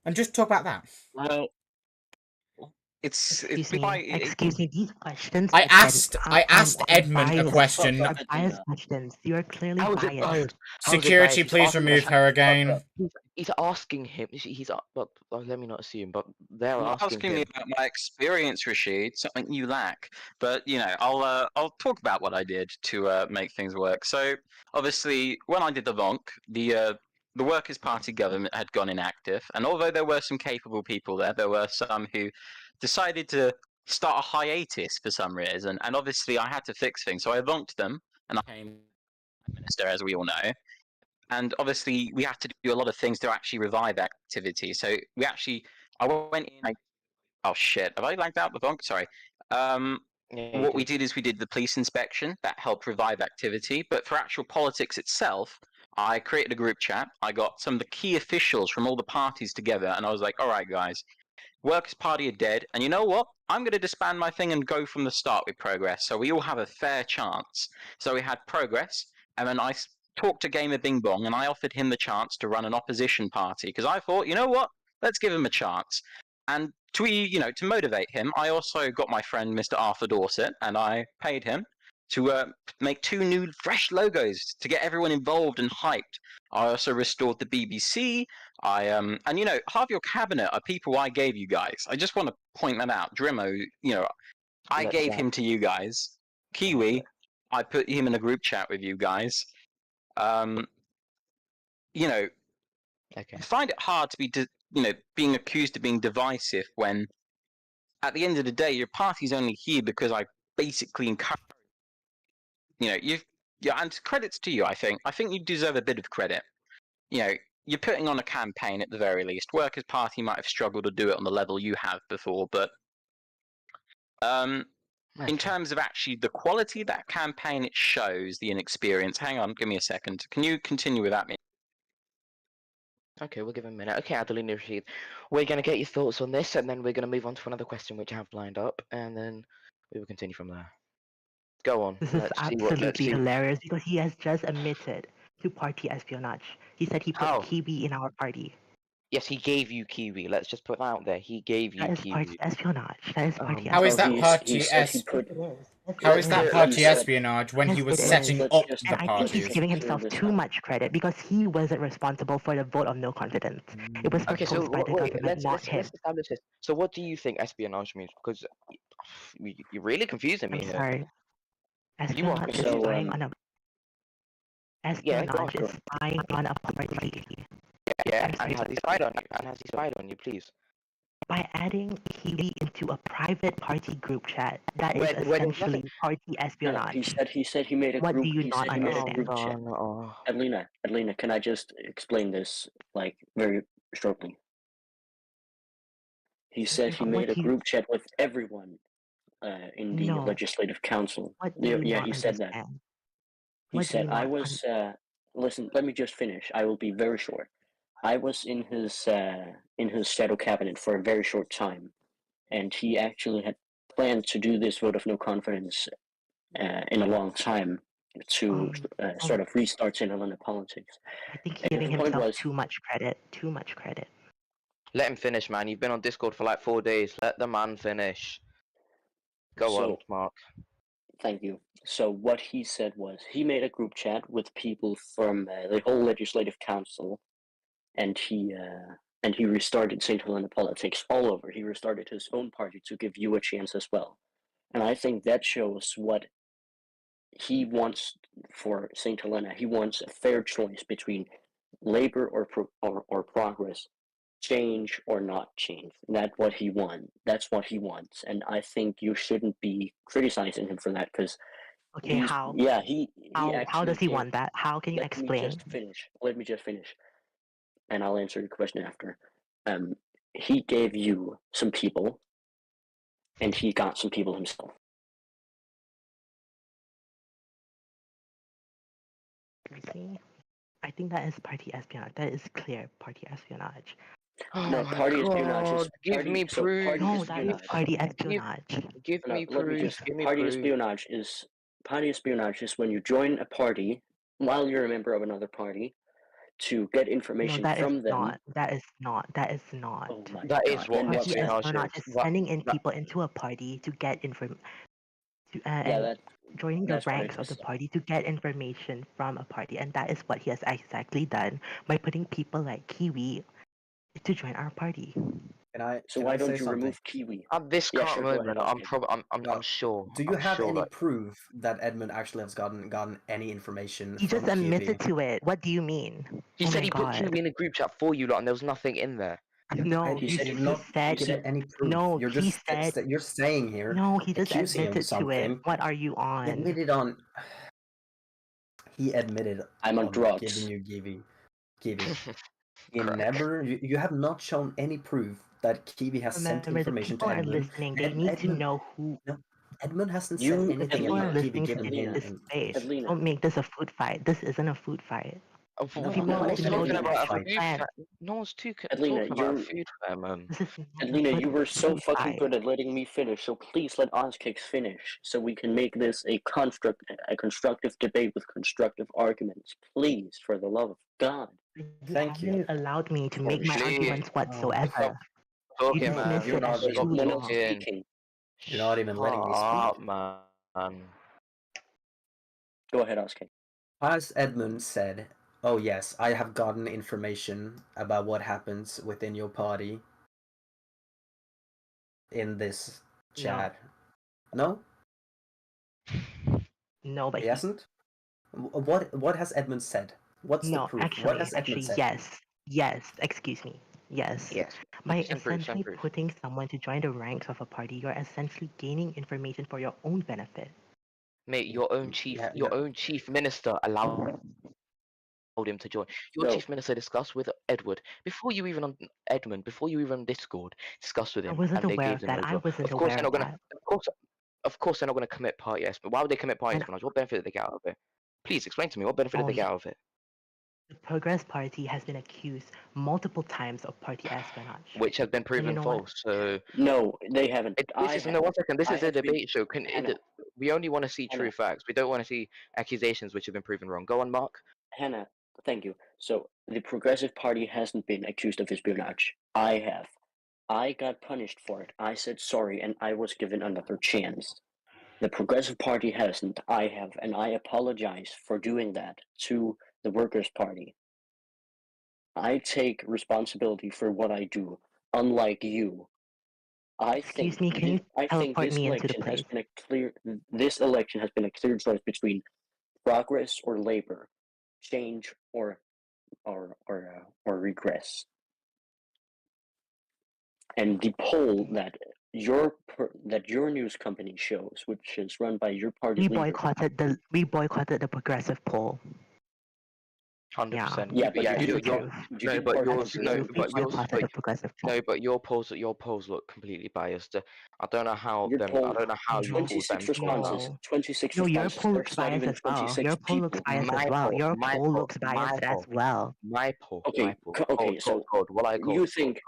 And just talk about that. Well, it's Excuse me. quite. Excuse me. These questions. I are asked are Edmund a biased. question. Are biased questions. You are clearly How is it biased. biased? How is it Security, biased? He's please asking remove us- her again. He's asking him. But let me not assume. But they're You're not asking asking me him. about my experience, Rashid. Something you lack. But I'll talk about what I did to make things work. So obviously, when I did the VONC, the Workers' Party government had gone inactive, and although there were some capable people there were some who decided to start a hiatus for some reason. And obviously, I had to fix things, so I VONC'd them, and I became minister, as we all know. And obviously, we had to do a lot of things to actually revive activity. So I went in. Oh shit! Have I lagged out the bonk? Sorry. Yeah, you What we did. did is we did the police inspection that helped revive activity. But for actual politics itself, I created a group chat. I got some of the key officials from all the parties together, and I was like, "All right, guys, Workers' Party are dead, and you know what? I'm going to disband my thing and go from the start with Progress, so we all have a fair chance." So we had Progress, and then I talked to Gamer Bing Bong, and I offered him the chance to run an opposition party because I thought, you know what? Let's give him a chance. And to motivate him, I also got my friend Mr. Arthur Dorset, and I paid him to make 2 new fresh logos to get everyone involved and hyped. I also restored the BBC. And half your cabinet are people I gave you guys. I just want to point that out. Drimo, I Let gave that- him to you guys. Kiwi, I put him in a group chat with you guys. Okay. I find it hard to be, being accused of being divisive when, at the end of the day, your party's only here because I basically encourage. And credits to you. I think you deserve a bit of credit. You're putting on a campaign at the very least. Workers' Party might have struggled to do it on the level you have before, but in Okay. terms of actually the quality of that campaign, it shows the inexperience. Hang on, give me a second. Can you continue without me? Okay, we'll give him a minute. Okay, Adelina Rashid, we're gonna get your thoughts on this, and then we're gonna move on to another question which I have lined up, and then we will continue from there. Go on. This is Let's see what. Let's absolutely see. hilarious because he has just admitted to party espionage. He said he put How? Kiwi in our party. Yes, he gave you Kiwi. Let's just put that out there. He gave you That is Kiwi. party espionage. That is party How is that espionage. party Yes, it is. Yes, How it is that is. party He said- espionage when he Yes, was it setting is. up Just- the And I think he's parties? giving Clear himself this too up. much credit because he wasn't responsible for the vote of no confidence. It was Okay, so proposed by the wait. government, not him. Let's establish this. So, what do you think espionage means? Because you're really confusing me I'm here. sorry. You Espionage want is So, spying on a Yeah, go on. espionage is spying on a party. Yeah, and I'm sorry. has he spied on you? And has he spied on you? Please. by adding Kiwi into a private party group chat. That is Where there was nothing. essentially party No, espionage. he said he made a What group. do you He not said he made a understand? group chat. Oh. Adelina, can I just explain this like very shortly? He said he What made a do you group chat with everyone in the No. legislative council. What do you Yeah, not he said that. understand? He What do said you I not was. Listen, let me just finish. I will be very short. I was in his shadow cabinet for a very short time, and he actually had planned to do this vote of no confidence in a long time to sort of restart Saint Helena politics. I think And giving the point himself was, too much credit. Too much credit. Let him finish, man. You've been on Discord for like 4 days. Let the man finish. Go on, so Mark. thank you. So what he said was he made a group chat with people from the whole legislative council, and he restarted Saint Helena politics all over. He restarted his own party to give you a chance as well, and I think that shows what he wants for Saint Helena. He wants a fair choice between labor or progress, change or not change. That's what he wants. That's what he wants, and I think you shouldn't be criticizing him for that because Okay, how? he How actually does he gave. want that? How can you Let me explain? just finish. Let me just finish, and I'll answer your question after. Um, he gave you some people, and he got some people himself. See? I think that is party espionage. That is clear party espionage. Oh No, my party espionage is god. Give me proof. party No, that is espionage. party Give, espionage. give No, me let me proof. just. Give me proof. Party espionage is when you join a party while you're a member of another party to get No, information that is from them. not. That is not. That is not. Oh my That is god! what Then what's Party that? espionage espionage is. is What? sending in That, people into a party to get Yeah, and joining the that's what I ranks of just the said. party to get information from a party, and that is what he has exactly done by putting people like Kiwi to join our party. So Can why I say don't you something? remove Kiwi? at this Yeah, current sure. Go ahead, moment, I'm Oscar. probably. I'm Now, sure. do you I'm have sure any that. proof that Edmund actually has gotten any information He just from Kiwi? admitted to it. What do you mean? He Oh said my he put god. Kiwi in a group chat for you lot, and there was nothing in there. No, He he said You're he not said given any proof. no. You're He just said you're staying here, no. He just accusing him of admitted to it. something. What are you He on? admitted on. He admitted I'm on on drugs. giving you Kiwi. He Crack. never. You have not shown any proof that Kiwi has sent Remember, the information people to are Edmund. listening. They need to Edmund, know who. no, Edmund hasn't You, said The anything people are about Kiwi listening to giving make him. this space. Adelina. Don't make this a food fight. This isn't a food fight. No, People no want one's to know making the it a about a actual fight. food plan. fair. No one's Adelina, talking about a food fair, man. This is not Adelina, a you were so food fucking fight. good at letting me finish. So please let Ozkix finish, so we can make this a constructive debate with constructive arguments. Please, for the love of God. You Thank you. haven't allowed me to make my Please. arguments whatsoever. Talking, You No, dismiss you're it not as even. too When I'm long. speaking, You're not even letting me speak. Shut up, man. go ahead, Ozkix. As Edmund said, oh yes, I have gotten information about what happens within your party in this chat. No? No, but He hasn't? What has Edmund said? What's the no, proof? What has Edmund said? yes. Excuse me. Yes. Yes. By Send proof, essentially send proof. putting someone to join the ranks of a party, you're essentially gaining information for your own benefit. Mate, your own chief Yeah, your no. own chief minister allowed him to join. Your No. chief minister discussed with Edward before you even on Edmund, before you even Discord, discussed with I him wasn't and they aware gave of them that. I over. wasn't Of course aware they're of not gonna that. of course they're not gonna commit party espionage. Why would they commit party And espionage? What benefit did they get out of it? Please explain to me what benefit did oh, they get out of it? the Progress Party has been accused multiple times of party espionage. Which has been And you proven know what? false. So No, they haven't. this is no 1 second. This I is a have been- debate show. Hannah, We only want to see Hannah. true facts. We don't want to see accusations which have been proven wrong. Go on, Mark. Hannah, thank you. So the Progressive Party hasn't been accused of espionage. I have. I got punished for it. I said sorry, and I was given another chance. The Progressive Party hasn't. I have, and I apologize for doing that to the Workers' Party. I take responsibility for what I do, unlike you. Excuse me, can you teleport me into the place? This election has been a clear choice between progress or labor, change or regress. And the poll that your news company shows, which is run by your party We leader. boycotted the progressive poll. 100%. Yeah, but Yeah, That's you the did truth. no, but yours, That's the no, truth. We but yours, boycotted the progressive poll. no, but your polls look completely biased. I don't know how Your them. poll, I don't know how you call 26 them responses. poll. 26 No, your responses. poll There's looks not biased even as well. 26 Your poll looks people. biased as well. Your poll looks biased as well. My poll. Okay, okay, so What I call. you think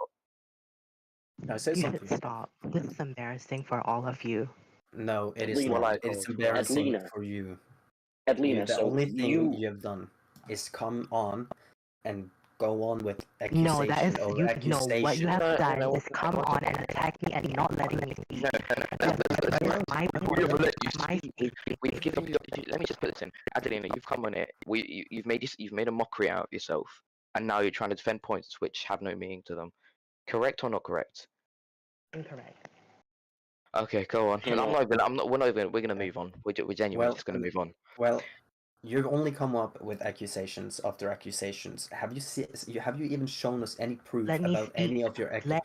Can I say You something? should stop. This is embarrassing for all of you. No, it is Adelina, not. What I It is called. embarrassing Adelina, for you. Adelina, The so only thing you you have done is come on and go on with No, that is accusation over you. No, accusation. what you have No, done no, is come one on second. and attack me and not letting me speak. No, That's my we never point. let you My speak. We've given you. Let me just put this in, Adelina. You've come on it. You've made a mockery out of yourself, and now you're trying to defend points which have no meaning to them. Correct or not correct? incorrect. Okay, go on. Hang on. We're not even. We're gonna move on. We're genuinely Well, just gonna move on. Well, you only come up with accusations after accusations. Have you even shown us any proof Let me about speak. any of your Let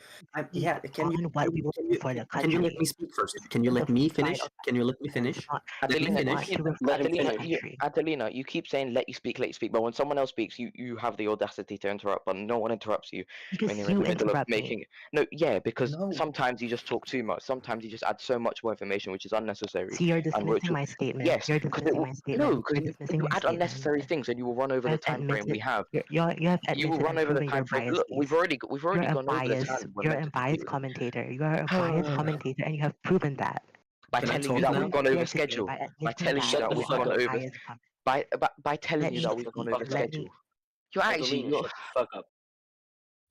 me yeah, speak on what we want for the can you let country. me speak first? Can you The let me fight finish? of Can you let me it's finish? not. Let me We Adelina, want finish. to reform Let him the finish. country. Adelina, you keep saying let you speak, but when someone else speaks, you have the audacity to interrupt, but no one interrupts you when Because you're in you the middle of interrupt making. me. No, yeah, because No. sometimes you just talk too much. Sometimes you just add so much more information which is unnecessary. See, you're And which, dismissing my statement. yes, You're because dismissing my statement. no, because You're dismissing you my add statement. unnecessary things and you will run over You the have time frame we admitted. have. You have You will admitted run and over the proven time your frame. Look, biases. we've You're already a gone over the bias. time. We're You're meant a to biased complete commentator. You are a biased commentator, and you have proven that. by Can I telling you talk that You we've now? proven gone it over here today schedule. by By admitting telling you that Shut that the you we've fuck are gone a up. over. biased commentator. By telling Let you me that we've gone speak. over Fuck up. Let me. schedule. You're actually Adelina, you're shut the fuck up.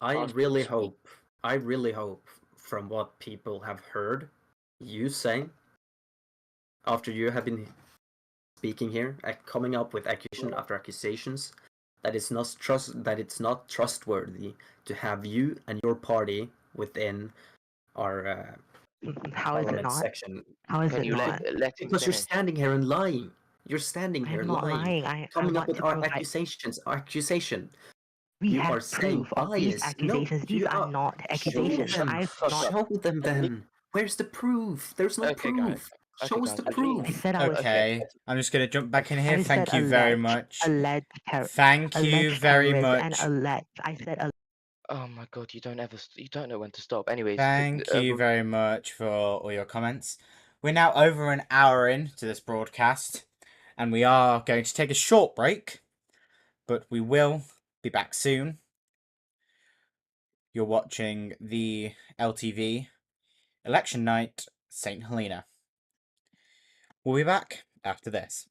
I Ask really to speak. hope, I really hope from what people have heard you say after you have been speaking here, coming up with accusation after accusations, that it's not trustworthy to have you and your party within our How is it parliament not? section. How is Can it you not? let him Because you're finish? standing here and lying. You're standing here I'm not lying, lying. I coming up want with to our provide. accusation. We You have are saying proof of these bias. No, accusations. These you are are. not Show accusations. Shut them. the I've fuck not. up. Show them Adelina, then. Where's the proof? There's no Okay, guys. proof. Okay, Show us guys. the Adelina, I proof. said I was. Okay, I'm just gonna jump back in here. I said Thank you very alleged, much. alleged, Thank you alleged very terrorist, and much. alleged. I said Oh my god, you don't know when to stop. Anyways, Thank you very much for all your comments. We're now over an hour into this broadcast, and we are going to take a short break, but we will be back soon. You're watching the LTV Election Night Saint Helena. We'll be back after this.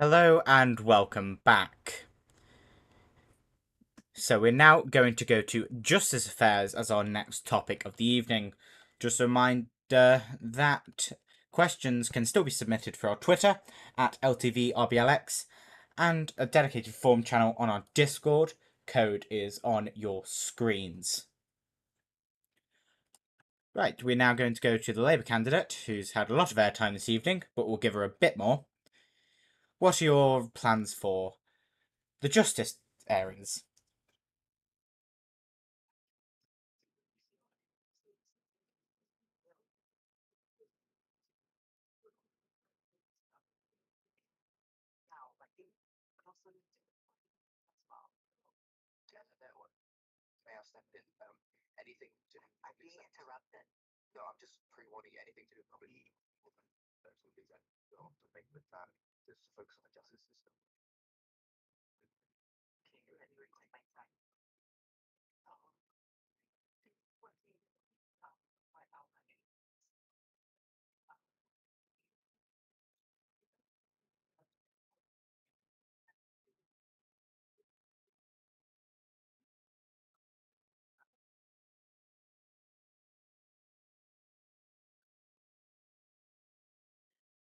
Hello and welcome back. So we're now going to go to Justice Affairs as our next topic of the evening. Just a reminder that questions can still be submitted through our Twitter at LTVRBLX and a dedicated forum channel on our Discord. Code is on your screens. Right, we're now going to go to the Labour candidate, who's had a lot of airtime this evening, but we'll give her a bit more. What are your plans for the justice areas? Anything to do? I'm being interrupted. No, I'm just pre-warning you. Anything to do probably absolutely that to make with that. Just focus on the justice system.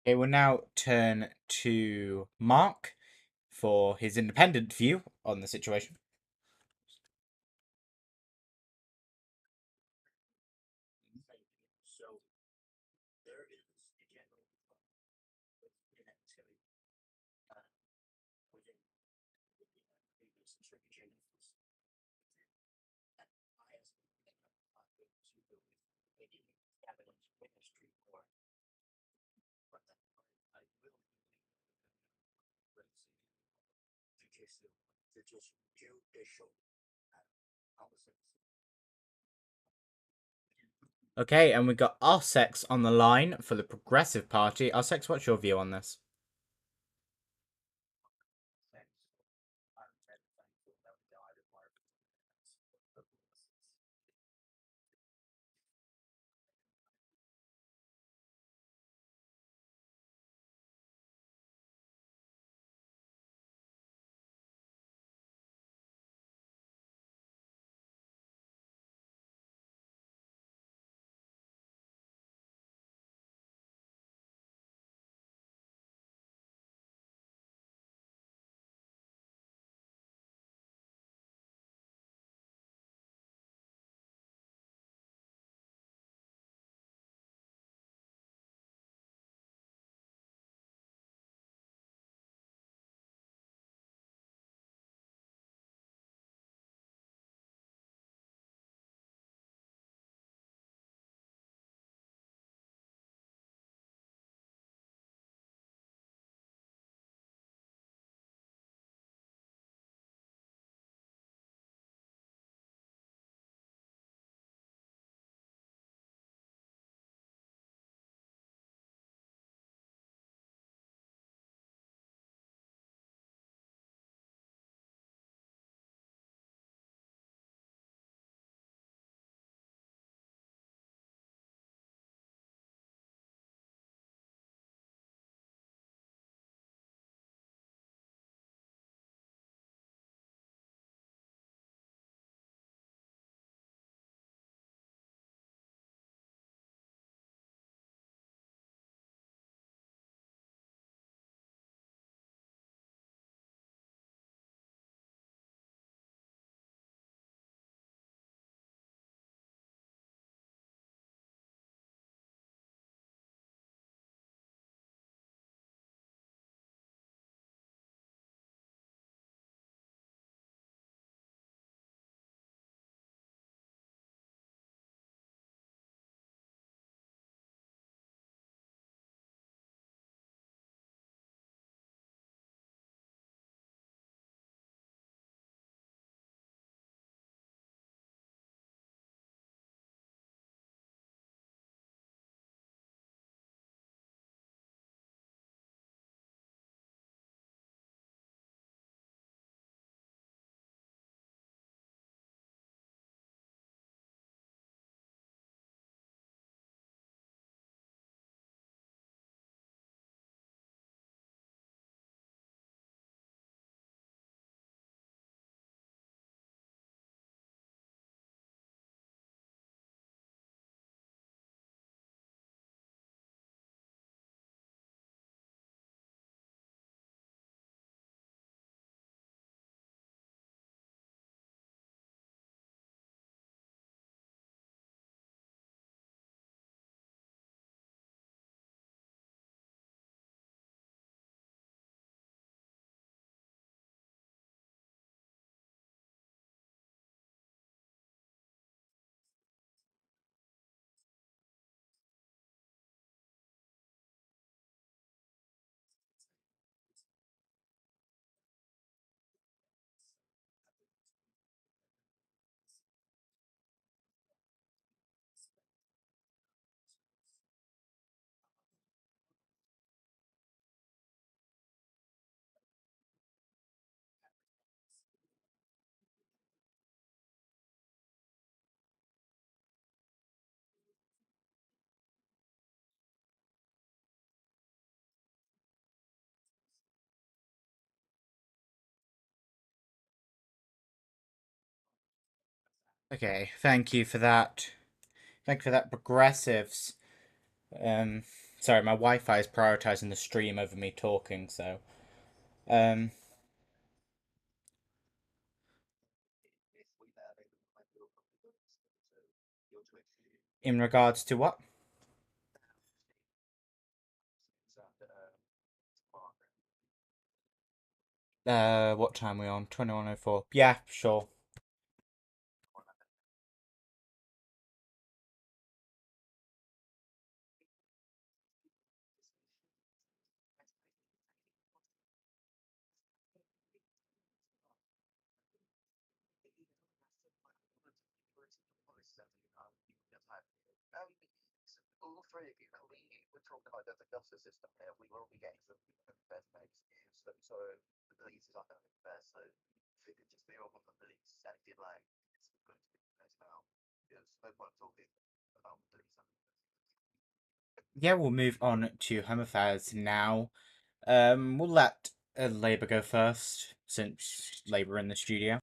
It will now turn to Mark for his independent view on the situation. Okay, and we've got Arsex on the line for the Progressive Party. Arsex, what's your view on this? Okay, thank you for that. Thank you for that, progressives. Sorry, my Wi-Fi is prioritizing the stream over me talking, so. Um, in regards to what? What time are we on? 21:04. Yeah, sure. Yeah, we'll move on to Home Affairs now. We'll let Labour go first, since Labour are in the studio.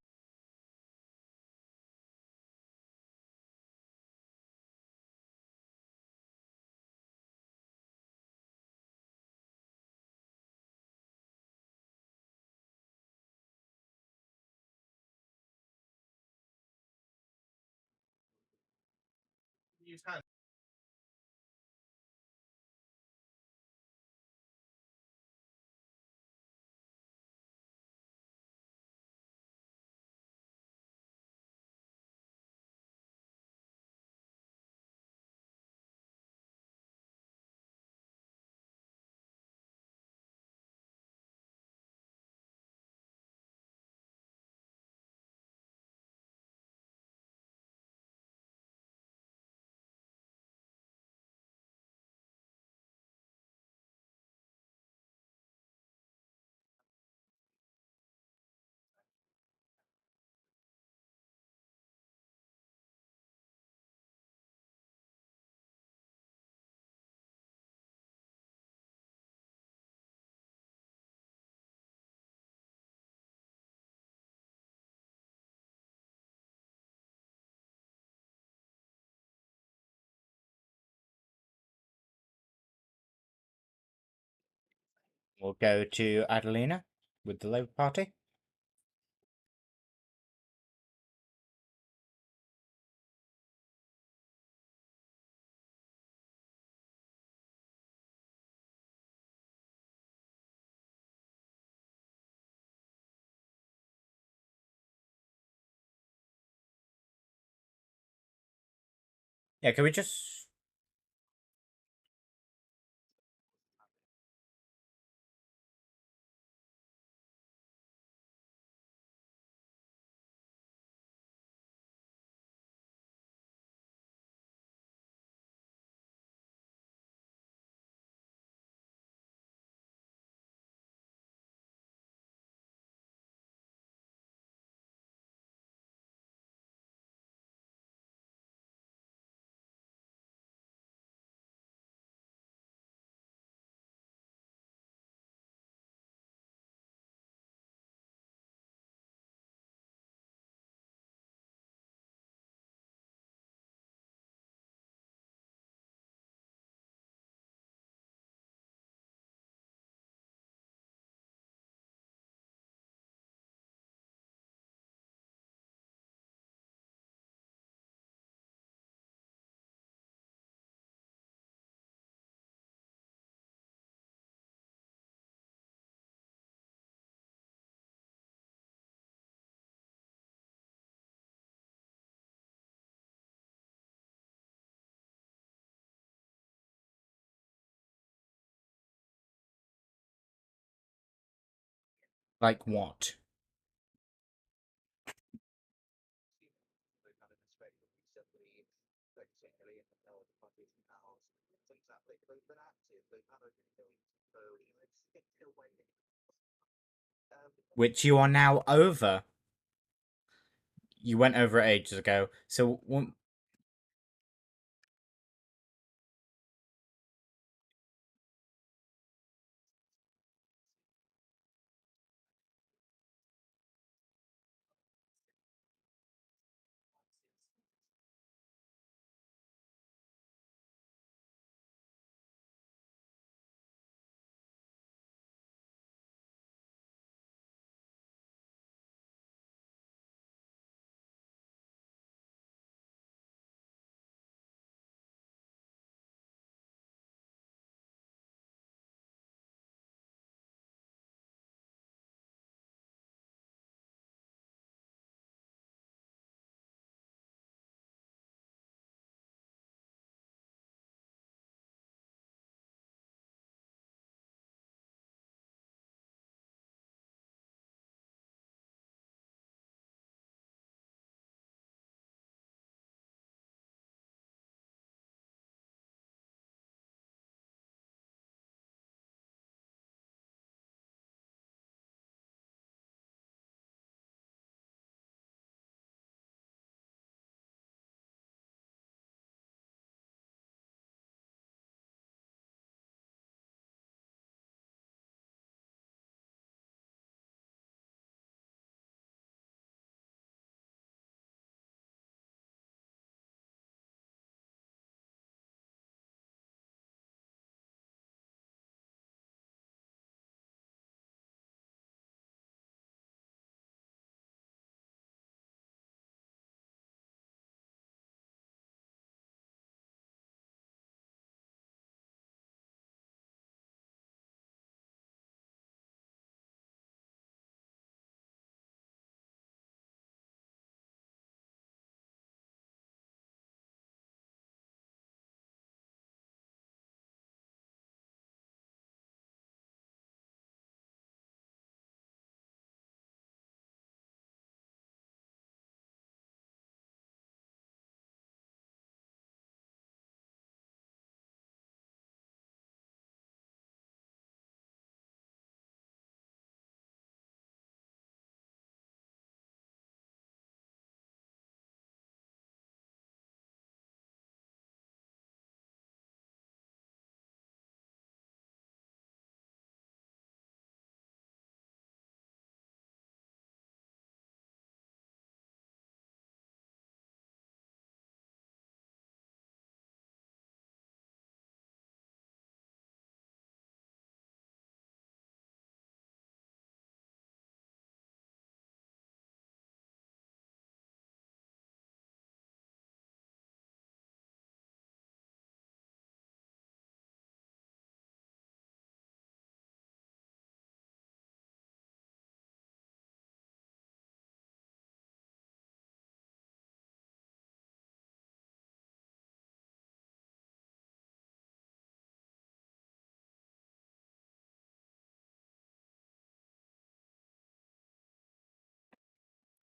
We'll go to Adelina with the Labour Party. Yeah, can we just... Like what? Which you are now over. You went over it ages ago. So,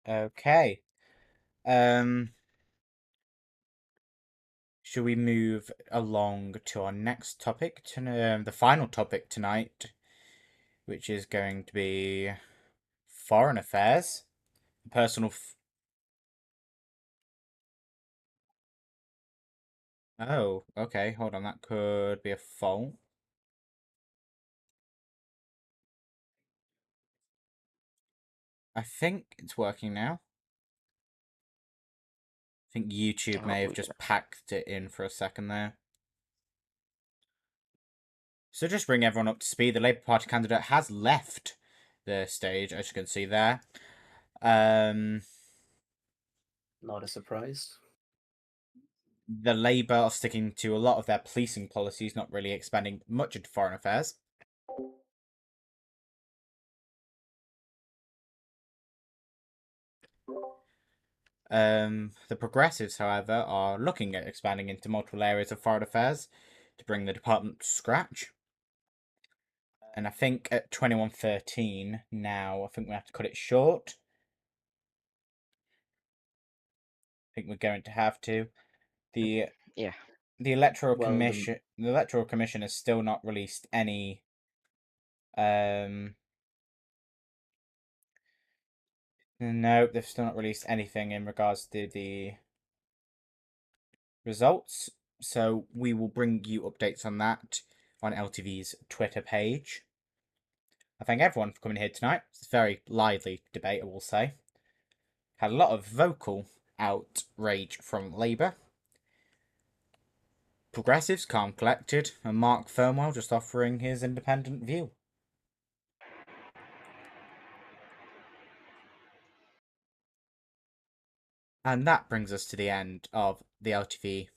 Okay. Should we move along to our next topic, to the final topic tonight, which is going to be foreign affairs, personal. Oh, okay. Hold on, that could be a fault. I think it's working now. I think YouTube may have just packed it in for a second there. So just bring everyone up to speed. The Labour Party candidate has left the stage, as you can see there. Not a surprise. The Labour are sticking to a lot of their policing policies, not really expanding much into foreign affairs. The Progressives, however, are looking at expanding into multiple areas of foreign affairs to bring the department to scratch. And I think at 21:13 now, I think we have to cut it short. I think we're going to have to. The Electoral Commission. The Electoral Commission has still not released any. No, they've still not released anything in regards to the results. So we will bring you updates on that on LTV's Twitter page. I thank everyone for coming here tonight. It's a very lively debate, I will say. Had a lot of vocal outrage from Labour. Progressives, calm, collected, and Mark Firmwell just offering his independent view. And that brings us to the end of the LTV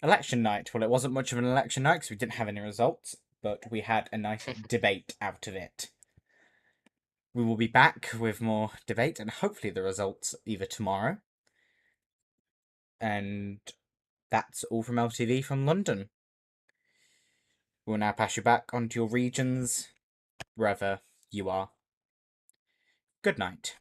election night. Well, it wasn't much of an election night because we didn't have any results, but we had a nice debate out of it. We will be back with more debate and hopefully the results either tomorrow. And that's all from LTV from London. We'll now pass you back onto your regions, wherever you are. Good night.